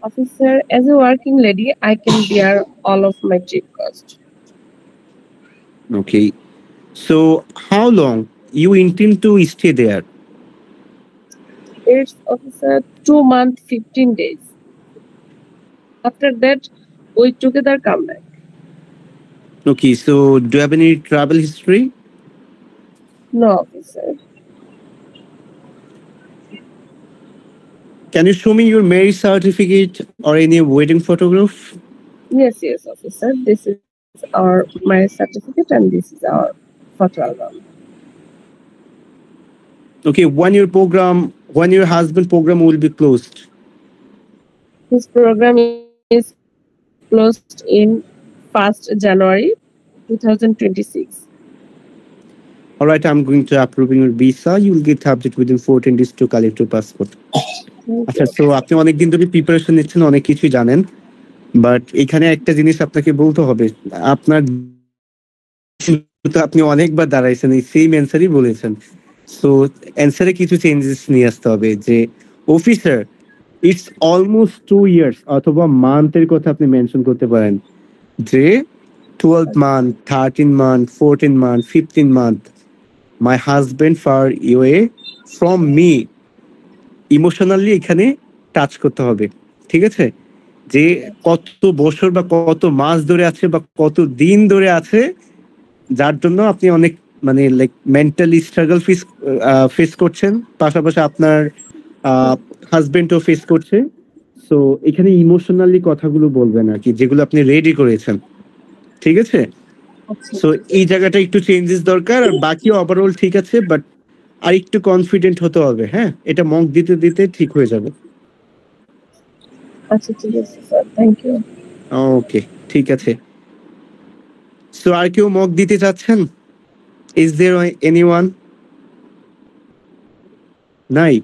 Officer, as a working lady, I can bear all of my trip cost. Okay. So how long you intend to stay there? It's, officer, 2 months, 15 days. After that, we together come back. Okay, so do you have any travel history? No, officer. Can you show me your marriage certificate or any wedding photograph? Yes, officer. This is our marriage certificate and this is our photo album. Okay, when your husband program will be closed? This program is closed in 1st January 2026. All right, I'm going to approve your visa. You will get update within 14 days to collect your passport. আচ্ছা, তো আপনি অনেকদিন ধরে প্রিপারেশন নিচ্ছেন, অনেক কিছুই জানেন, বাট এখানে একটা জিনিস আপনাকে বলতে হবে, আপনার আপনি অনেকবার দাঁড়াইছেন, এই সেম অ্যান্সারই বলেছেন। সো অ্যান্সারে কিছু চেঞ্জেস নিয়ে আসতে হবে যে অফিসার ইটস অলমোস্ট 2 ইয়ার্স অথবা মান্থের কথা আপনি মেনশন করতে পারেন যে 12 month, 13 month, 14 month, 15 month my husband far away from me emotionally এখানে টাচ করতে হবে। ঠিক আছে? যে কত বছর বা কত মাস ধরে আছে বা কত দিন ধরে আছে, যার জন্য আপনি অনেক মানে লাইক মেন্টালি স্ট্রাগল ফেস করছেন, পাশাপাশি আপনার হাজবেন্ডও ফেস করছে। সো এখানে ইমোশনালি কথাগুলো বলবেন আর কি, যেগুলো আপনি রেডি করেছেন। ঠিক আছে? সো এই জায়গাটা একটু চেঞ্জেস দরকার, আর বাকি ওভারঅল ঠিক আছে, বাট আর একটু কনফিডেন্ট হতে হবে। হ্যাঁ, এটা মক দিতে দিতে ঠিক হয়ে যাবে। আচ্ছা, ঠিক আছে স্যার, থ্যাংক ইউ। ওকে, ঠিক আছে। সো আর কেউ মক দিতে চাচ্ছেন? Is there anyone? নাই?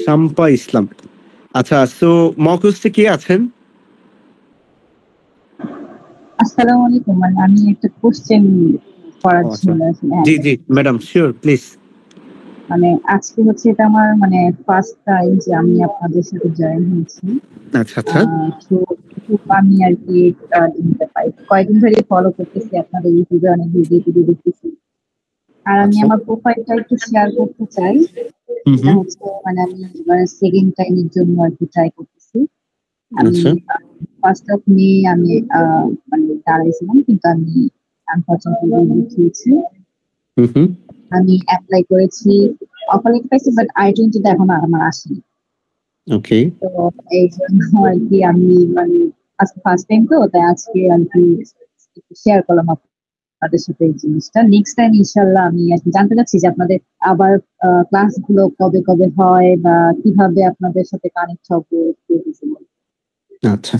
শাম্পা ইসলাম। আচ্ছা, সো মক হোস্টে কে আছেন? আসসালামু আলাইকুম, মানে আমি একটা কোশ্চেন করার জন্য জি জি ম্যাডাম, শিওর প্লিজ। মানে আজকে হচ্ছে এটা আমার মানে ফার্স্ট টাইম যে আমি আপনাদের সাথে জয়েন হয়েছি। আচ্ছা আচ্ছা, তো আমি আর কি দিতে পাই, কয়েকদিন ধরে ফলো করতেছি আপনাদের ইউটিউবে, অনেক ভিডিও দেখতেছি। আর আমি আমার প্রোফাইলটা একটু শেয়ার করতে চাই। হুম এটা হুম। হচ্ছে মানে আমি এবারে সেকেন্ড টাইমের জন্য আর কি ট্রাই করতেছি। আমি আচ্ছা। 1st of May আমি মানে দাঁড়াইছিলাম, কিন্তু আমি আনফরচুনেটলি লিখিয়েছি। হুম হুম। আমি অ্যাপ্লাই করেছি, অফার লেটার পাইছি, বাট I-20 টা এখনো আমার আসেনি। ওকে। তো এই জন্য আর কি আমি মানে আজকে ফার্স্ট টাইম, তো তাই আজকে আর কি শেয়ার করলাম আপনাদের সাথে এই জিনিসটা। নেক্সট টাইম ইনশাল্লাহ আমি আর কি জানতে চাচ্ছি যে আপনাদের আবার ক্লাস গুলো কবে কবে হয় বা কিভাবে আপনাদের সাথে কানেক্ট হবে একটু কিছু বলুন। আচ্ছা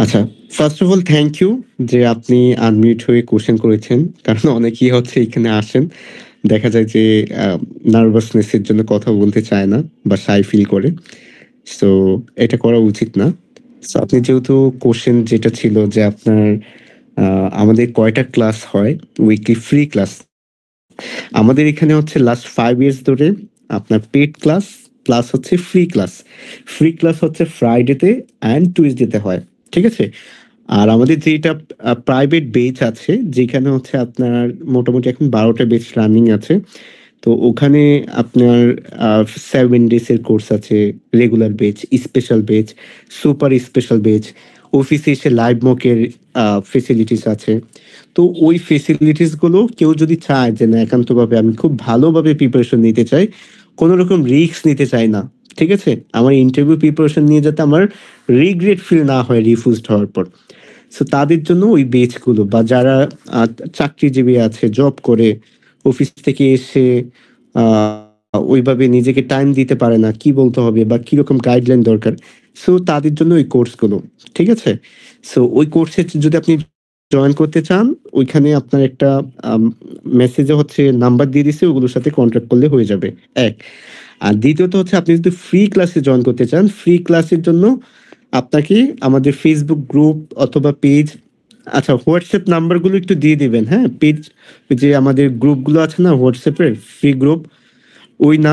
আচ্ছা, first of all thank you যে আপনি আনমিউট হয়ে কোশ্চেন করেছেন, কারণ অনেকেই হচ্ছে এখানে আসেন, দেখা যায় যে নার্ভাসনেসের জন্য কথা বলতে চায় না বা শাই ফিল করে। সো এটা করা উচিত না। সো আপনি যেহেতু কোশ্চেন যেটা ছিল যে আপনার আমাদের কয়টা ক্লাস হয়, উইকলি ফ্রি ক্লাস। আমাদের এখানে হচ্ছে লাস্ট 5 ইয়ার্স ধরে আপনার পেড ক্লাস প্লাস হচ্ছে ফ্রি ক্লাস। ফ্রি ক্লাস হচ্ছে ফ্রাইডেতে অ্যান্ড টুইসডেতে হয়, ঠিক আছে? আর আমাদের যেটা প্রাইভেট বেচ আছে, যেখানে হচ্ছে আপনার মোটামুটি এখন 12টা বেচ রানিং আছে। তো ওখানে আপনার 7 ডেজের কোর্স আছে, রেগুলার বেচ, স্পেশাল বেচ, সুপার স্পেশাল বেচ, অফিসে এসে লাইভ মকের ফেসিলিটিস আছে। তো ওই ফেসিলিটিস গুলো কেউ যদি চায় যে না একান্তভাবে আমি খুব ভালোভাবে প্রিপারেশন নিতে চাই, কোনো রকম রিস্ক নিতে চাই না, ঠিক আছে, আমার ইন্টারভিউ প্রিপারেশন নিয়ে যাতে আমার রিগ্রেট ফিল না হয় রিফিউজড হওয়ার পর, সো তাদের জন্য ওই বেচগুলো, বা যারা চাকরিজীবী আছে, জব করে, অফিস থেকে এসে ওইভাবে নিজেকে টাইম দিতে পারে না, কি বলতে হবে বা কিরকম গাইডলাইন দরকার, সো তাদের জন্য ওই কোর্সগুলো, ঠিক আছে? সো ওই কোর্সে যদি আপনি জয়েন করতে চান, ওইখানে আপনার একটা মেসেজে হচ্ছে নাম্বার দিয়ে দিছে, ওগুলোর সাথে কন্ট্যাক্ট করলে হয়ে যাবে, এক। আর দ্বিতীয়ত হচ্ছে আপনি যদি ফ্রি ক্লাসে জয়েন করতে চান, ফ্রি ক্লাসের জন্য আপনাকে আমাদের ফেসবুক গ্রুপ অথবা পেজ, আচ্ছা হোয়াটসঅ্যাপ নাম্বারগুলো একটু দিয়ে দিবেন, হ্যাঁ, পেজ যে আমাদের গ্রুপগুলো আছে না হোয়াটসঅ্যাপের ফ্রি গ্রুপ, ওই না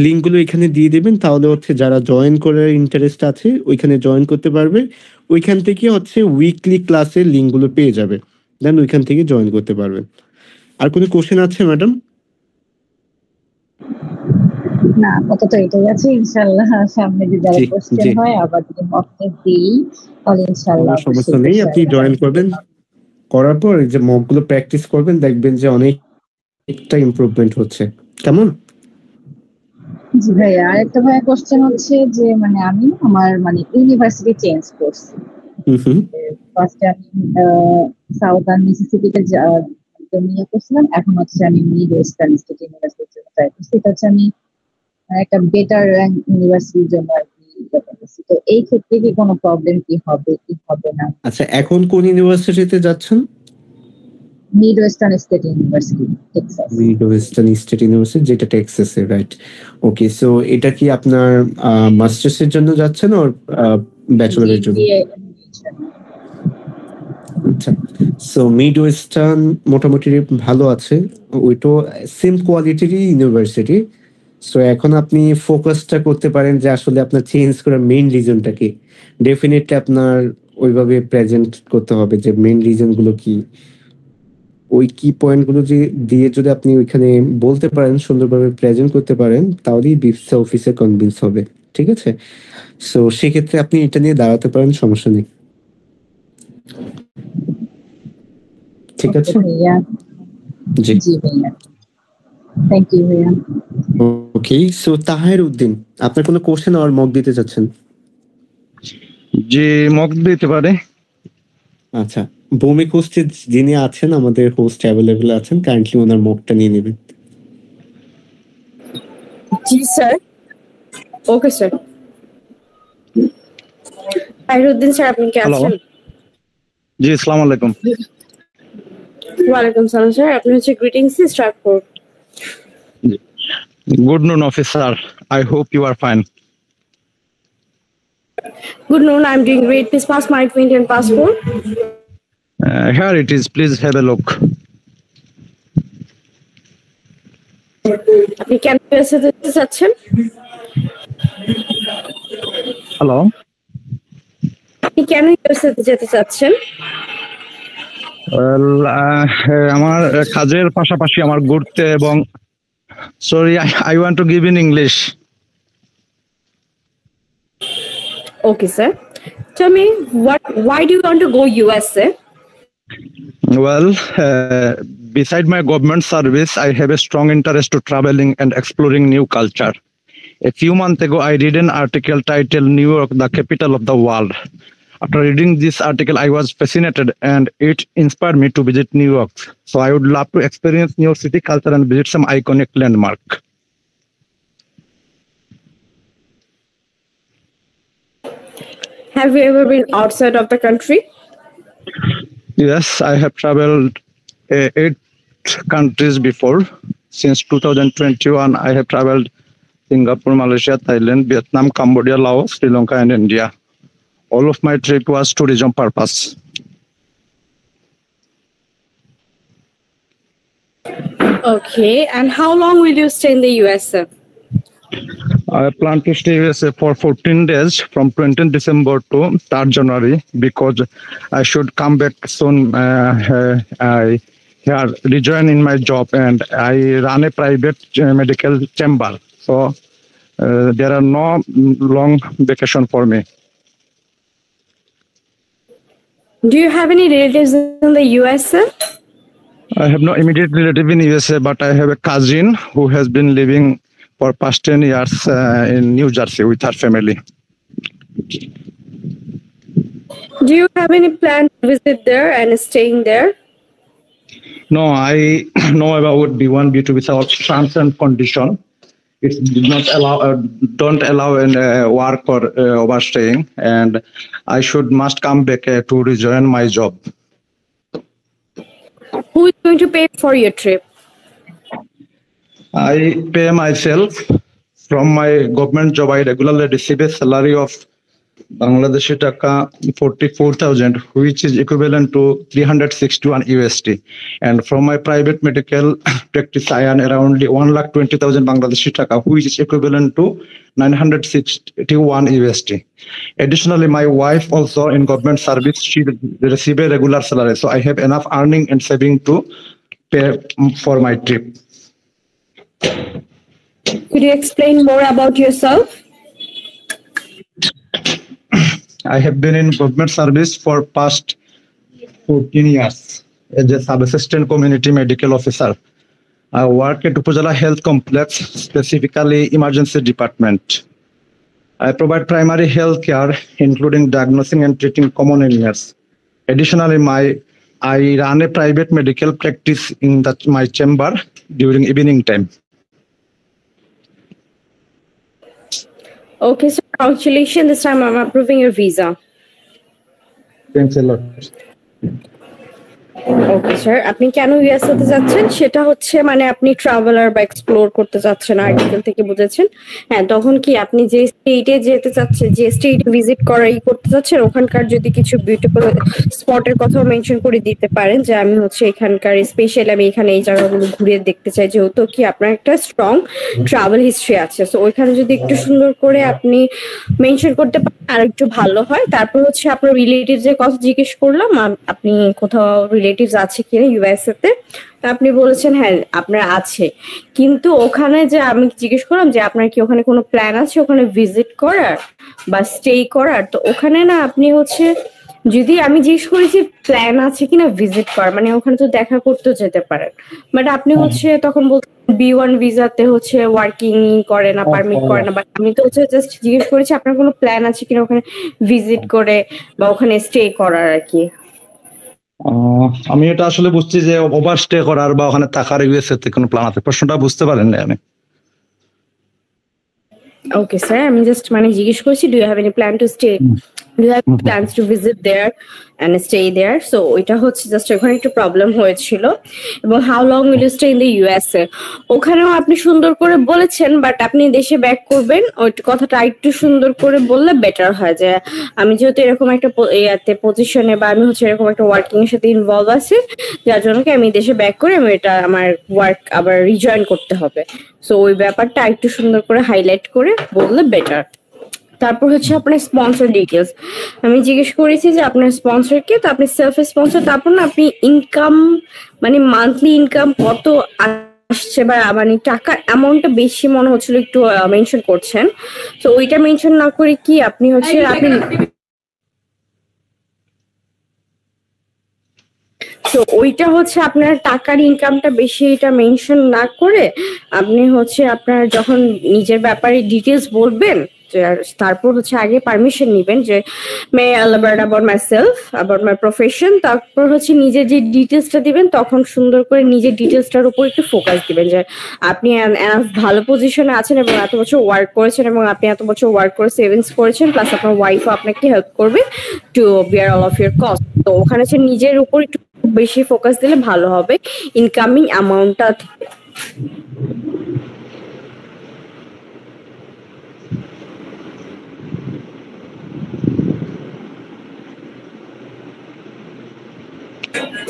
লিঙ্কগুলো এখানে দিয়ে দিবেন, তাহলে হচ্ছে যারা জয়েন করার ইন্টারেস্ট আছে ওইখানে জয়েন করতে পারবে। ওইখান থেকে হচ্ছে উইকলি ক্লাসের লিঙ্কগুলো পেয়ে যাবে, দেন ওইখান থেকে জয়েন করতে পারবেন। আর কোনো কোশ্চেন আছে ম্যাডাম? না, আপাতত এটাই আছে। ইনশাল্লাহ সামনে যদি আরো জি কোশ্চেন জি, হয় আবার যদি মক টেস্ট দিই, তাহলে ইনশাল্লাহ কোনো সমস্যা অবশ্যই নেই, আপনি জয়েন করবেন, করার পর এই যে মকগুলো প্র্যাকটিস করবেন, দেখবেন যে অনেকটা ইমপ্রুভমেন্ট হচ্ছে। কেমন? জি ভাইয়া, আরেকটা ভাইয়া কোশ্চেন হচ্ছে যে মানে আমি আমার মানে ইউনিভার্সিটি চেঞ্জ করছি। হুম হুম। ফার্স্টে আমি সাউদার্ন মিসিসিপিতে নিয়ে করছিলাম, এখন হচ্ছে আমি মিড ওয়েস্টার্ন স্টেট ইউনিভার্সিটির জন্য ট্রাই করছি। এটা হচ্ছে আমি একটা বেটার র্যাঙ্ক ইউনিভার্সিটির জন্য আর কি ইয়ে করতেছি। তো এই ক্ষেত্রে কি কোনো প্রবলেম কি হবে না? আচ্ছা, এখন কোন ইউনিভার্সিটিতে যাচ্ছেন? Mid western state university, Texas. Mid western state university, যেটা টেক্সাসে, রাইট? ওকে, সো এটা কি আপনার মাস্টার্স এর জন্য যাচ্ছেন ওর ব্যাচেলরের জন্য? আচ্ছা, সো মিড ওয়েস্টার্ন মোটামুটি ভালো আছে, ওইটা সেম কোয়ালিটিরই ইউনিভার্সিটি। সো এখন আপনি ফোকাসটা করতে পারেন যে আসলে আপনার চেঞ্জ করার মেইন রিজনটা কি। ডেফিনেটলি আপনার ওইভাবে প্রেজেন্ট করতে হবে যে মেইন রিজন গুলো কি, ওই কি পয়েন্ট গুলো যে দিয়ে যদি আপনি ওইখানে বলতে পারেন, সুন্দরভাবে প্রেজেন্ট করতে পারেন, তাহলেই ভিসা অফিসে কনভিন্স হবে, ঠিক আছে? সো সেক্ষেত্রে আপনি এটা নিয়ে দাঁড়াতে পারেন, সমস্যা নেই, ঠিক আছে? ভাইয়া, জি জি ভাইয়া, থ্যাংক ইউ ভাইয়া। ওকে, সো তাহের উদ্দিন, আপনার কোনো কোশ্চেন আর মক দিতে চাচ্ছেন? যে মক দিতে পারে। আচ্ছা, ভৌমিক হোস্টে যিনি আছেন, আমাদের হোস্ট অ্যাভেলেবল আছেন, কারেন্টলি ওনার মকটা নিয়ে নেবেন। জি স্যার, ওকে স্যার। তাহিরউদ্দিন স্যার, আপনি কি হ্যালো, আছেন? জি আসসালামু আলাইকুম। ওয়ালাইকুম সালাম স্যার, আপনি হচ্ছে গ্রিটিংস স্টার্ট করুন। Good noon officer, I hope you are fine. Good noon, I'm doing great. Please pass my twin and passport. Here it is, please have a look. আপনি কেন ইউএসএ যেতে চাচ্ছেন? হ্যালো, আপনি কেন ইউএসএ যেতে চাচ্ছেন? আমার কাজের পাশাপাশি আমার ঘুরতে এবং Sorry, I want to give in English. Okay, sir. Tell me, why do you want to go USA? Well, beside my government service, I have a strong interest to traveling and exploring new culture. A few months ago, I read an article titled New York, the capital of the world. After reading this article, I was fascinated and it inspired me to visit New York. So I would love to experience New York City culture and visit some iconic landmark. Have you ever been outside of the country? Yes, I have traveled 8 countries before. Since 2021, I have traveled Singapore, Malaysia, Thailand, Vietnam, Cambodia, Laos, Sri Lanka, and India. All of my trip was tourism purpose. Okay, and how long will you stay in the USA? I plan to stay USA for 14 days from 20 December to 3rd January because I should come back soon. I have rejoined in my job and I run a private medical chamber. So there are no long vacation for me. Do you have any relatives in the USA? I have no immediate relative in USA, but I have a cousin who has been living for past 10 years in New Jersey with her family. Do you have any plan to visit there and staying there? No, I know about B1, B2 without terms and condition. It did not allow, don't allow any work or overstaying, and I must come back to rejoin my job. Who is going to pay for your trip? I pay myself from my government job. I regularly receive a salary of Bangladeshi taka 44,000, which is equivalent to 361 USD. And from my private medical practice, I earn around 1,20,000 Bangladeshi taka, which is equivalent to 961 USD. Additionally, my wife also in government service, she receives a regular salary. So I have enough earning and saving to pay for my trip. Could you explain more about yourself? I have been in government service for past 14 years as a sub-assistant community medical officer. I work at Upazila Health Complex, specifically emergency department. I provide primary health care, including diagnosing and treating common illness. Additionally, I run a private medical practice in my chamber during evening time. Okay, so congratulations. This time I'm approving your visa. Thanks a lot. Okay sir, আপনি কেন ইউএসএতে যাচ্ছেন সেটা হচ্ছে মানে আপনি ট্রাভেলার বা এক্সপ্লোর করতে যাচ্ছেন আর্টিকেল থেকে বুঝেছেন। হ্যাঁ, তখন কি আপনি যে স্টেটে যেতে চাচ্ছেন, যে স্টেট ভিজিট করতে যাচ্ছেন, ওখানকার যদি কিছু বিউটিফুল স্পটের কথাও মেনশন করে দিতে পারেন যে আমি হচ্ছে এখানকার স্পেশাল, আমি এখানে এই জায়গাগুলো ঘুরে দেখতে চাই, যেহেতু কি আপনার একটা স্ট্রং ট্রাভেল হিস্ট্রি আছে। সো ওইখানে যদি একটু সুন্দর করে আপনি মেনশন করতে পারেন আর একটু ভালো হয়। তারপর হচ্ছে আপনার রিলেটিভস এর কথা জিজ্ঞেস করলাম, আপনি কোথাও রিলেটিভস আছে কিনা ইউএসএ তে, আপনি বলেছেন হ্যাঁ আপনার আছে, কিন্তু ওখানে যে আমি জিজ্ঞেস করলাম যে আপনার কি ওখানে কোনো প্ল্যান আছে ওখানে ভিজিট করার বা স্টে করার, তো ওখানে না আপনি হচ্ছে যদি আমি জিজ্ঞেস করেছি প্ল্যান আছে কিনা ভিজিট করার, মানে ওখানে তো দেখা করতেও যেতে পারেন, বাট আপনি হচ্ছে তখন বলতে B1 ভিসাতে হচ্ছে ওয়ার্কিং করে না, পারমিট করে না, বাট আমি তো হচ্ছে জাস্ট জিজ্ঞেস করেছি আপনার কোনো প্ল্যান আছে কিনা ওখানে ভিজিট করে বা ওখানে স্টে করার আর কি। আমি এটা আসলে বুঝছি যে ওভারস্টে করার বা ওখানে থাকার ইউএসএ তে কোনো প্ল্যান আছে, প্রশ্নটা বুঝতে পারেন না আমি। ওকে স্যার, আমি জাস্ট মানে জিজ্ঞেস করছি do you have any plan to stay, do you have plans to visit there and stay there. So ওইটা হচ্ছে জাস্ট ওখানে একটু প্রবলেম হয়েছিল। এবং how long will you stay in the USA, ওখানেও আপনি সুন্দর করে বলেছেন, বাট আপনি দেশে ব্যাক করবেন, ওই কথাটা একটু সুন্দর করে বললে বেটার হয় যে আমি যেহেতু এরকম একটা পজিশনে বা আমি হচ্ছে এরকম একটা ওয়ার্কিং এর সাথে ইনভলভ আছি, যার জন্য কি আমি দেশে ব্যাক করে আমি এটা আমার ওয়ার্ক আবার রিজয়েন করতে হবে। সো ওই ব্যাপারটা একটু সুন্দর করে হাইলাইট করে বললে বেটার। তারপর হচ্ছে আপনার স্পন্সর ডিটেলস, আমি জিজ্ঞেস করেছি যে আপনার স্পন্সর কে, তো আপনি সেলফ স্পন্সর, তারপর না আপনি ইনকাম মানে মান্থলি ইনকাম কত আসছে বা মানে টাকার অ্যামাউন্টটা বেশি মনে হচ্ছিল একটু মেনশন করছেন, তো ওইটা মেনশন না করে কি আপনি হচ্ছে আপনি তো ওইটা হচ্ছে আপনার টাকার ইনকামটা বেশি এটা মেনশন না করে আপনি হচ্ছে আপনার যখন নিজের ব্যাপারে ডিটেলস বলবেন তারপর হচ্ছে আগে পারমিশন নেবেন যে মে elaborate about myself, about my profession, তারপর হচ্ছে নিজের যে ডিটেলসটা দিবেন তখন সুন্দর করে নিজের ডিটেলসটার উপর একটু ফোকাস দিবেন যে আপনি ভালো পজিশনে আছেন এবং এত বছর ওয়ার্ক করেছেন এবং আপনি এত বছর ওয়ার্ক করে সেভিংস করেছেন, প্লাস আপনার ওয়াইফও আপনাকে হেল্প করবে to bear all of your cost. তো ওখানে হচ্ছে নিজের উপর একটু বেশি ফোকাস দিলে ভালো হবে ইনকামিং অ্যামাউন্টটা থেকে।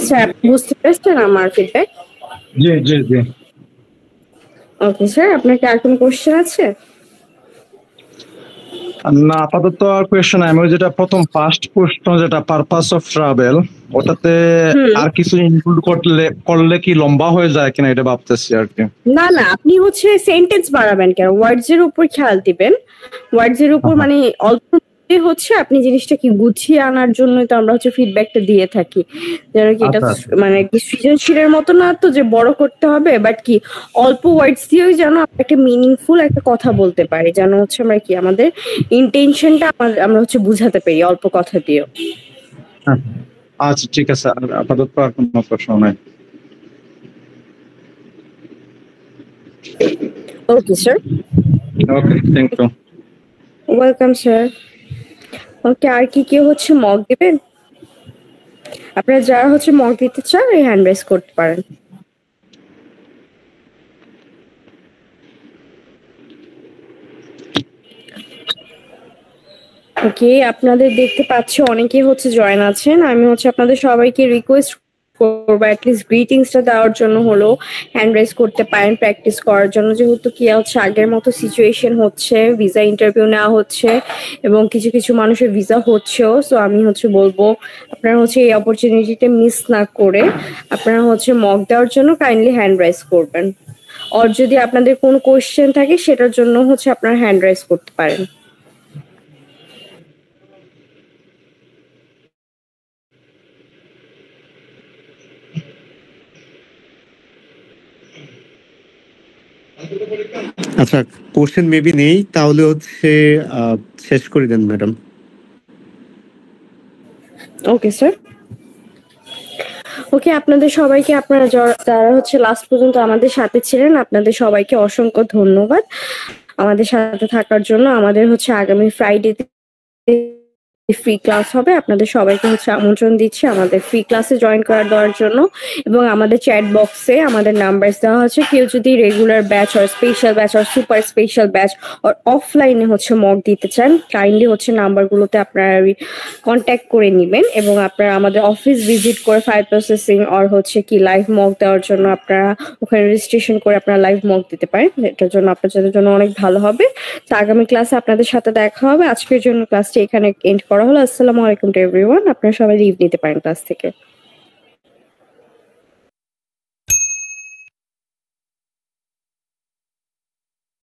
স্যার বুঝতে পেরেছেন আমার ফিডব্যাক? জি জি জি। ওকে স্যার, আপনার কি আর কোনো কোশ্চেন আছে? না আপাতত আর কোয়েশ্চেন আমি যেটা প্রথম ফার্স্ট প্রশ্ন যেটা পারপাস অফ ট্রাভেল ওটাতে আর কিছু ইনক্লুড করলে কি লম্বা হয়ে যায় কিনা এটা ভাবতেছি আর কি। না না, আপনি হচ্ছে সেন্টেন্স বাড়াবেন কেন, ওয়ার্ডস এর উপর খেয়াল দিবেন। ওয়ার্ডস এর উপর মানে অল্প হচ্ছে আপনি জিনিসটা কি গুছিয়ে আনার জন্য তো আমরা হচ্ছে ফিডব্যাকটা দিয়ে থাকি, যেন কি এটা মানে কি সৃজনশীলের মতো না তো যে বড় করতে হবে, বাট কি অল্প ওয়ার্ডস দিয়েও যেন একটা মিনিংফুল একটা কথা বলতে পারি, যেন হচ্ছে আমরা কি আমাদের ইন্টেনশনটা আমরা হচ্ছে বুঝাতে পারি অল্প কথা দিয়েও। আচ্ছা ঠিক আছে, আপাতত আর কোনো প্রশ্ন নাই। Okay sir. Okay, thank you. Welcome sir. Okay, আর কি কেউ হচ্ছে মক দিবেন? আপনারা যারা হচ্ছে মক দিতে চান এই হ্যান্ড রেজ করতে পারেন। ওকে, আপনাদের দেখতে পাচ্ছি অনেকেই হচ্ছে জয়েন আছেন। আমি হচ্ছে আপনাদের সবাইকে রিকোয়েস্ট করবো অ্যাটলিস্ট গ্রিটিংসটা দেওয়ার জন্য হলো হ্যান্ড রেজ করতে পারেন প্র্যাকটিস করার জন্য, যেহেতু কি হচ্ছে আগের মতো সিচুয়েশন হচ্ছে, ভিসা ইন্টারভিউ নেওয়া হচ্ছে এবং কিছু কিছু মানুষের ভিসা হচ্ছেও। সো আমি হচ্ছে বলবো আপনারা হচ্ছে এই অপরচুনিটিটা মিস না করে আপনারা হচ্ছে মক দেওয়ার জন্য কাইন্ডলি হ্যান্ড রাইজ করবেন। আর যদি আপনাদের কোনো কোয়েশ্চেন থাকে সেটার জন্য হচ্ছে আপনারা হ্যান্ড রাইজ করতে পারেন। আচ্ছা, কোশ্চেন মেবি নেই, তাহলে হচ্ছে শেষ করে দেন ম্যাডাম। ওকে স্যার। ওকে, আপনাদের সবাইকে আপনারা যারা হচ্ছে লাস্ট পর্যন্ত আমাদের সাথে ছিলেন আপনাদের সবাইকে অসংখ্য ধন্যবাদ আমাদের সাথে থাকার জন্য। আমাদের হচ্ছে আগামী ফ্রাইডেতে ফ্রি ক্লাস হবে, আপনাদের সবাইকে হচ্ছে আমন্ত্রণ দিচ্ছি আমাদের ফ্রি ক্লাসে জয়েন দেওয়ার জন্য। এবং আমাদের চ্যাট বক্সে আমাদের নাম্বার দেওয়া আছে, কেউ যদি রেগুলার ব্যাচ আর স্পেশাল ব্যাচ আর সুপার স্পেশাল ব্যাচ আর অফলাইনে হচ্ছে মক দিতে চান কাইন্ডলি হচ্ছে নাম্বারগুলোতে আপনারা কন্ট্যাক্ট করে নেবেন এবং আপনারা আমাদের অফিস ভিজিট করে ফাইল প্রসেসিং আর হচ্ছে কি লাইভ মক দেওয়ার জন্য আপনারা ওখানে রেজিস্ট্রেশন করে আপনারা লাইভ মক দিতে পারেন। এটার জন্য আপনাদের জন্য অনেক ভালো হবে। তো আগামী ক্লাসে আপনাদের সাথে দেখা হবে। আজকের জন্য ক্লাসটি এখানে এন্ড করা হলো। আসসালামু আলাইকুম টু এভরিওয়ান। আপনারা সবাই লিভ নিতে পারেন ক্লাস থেকে।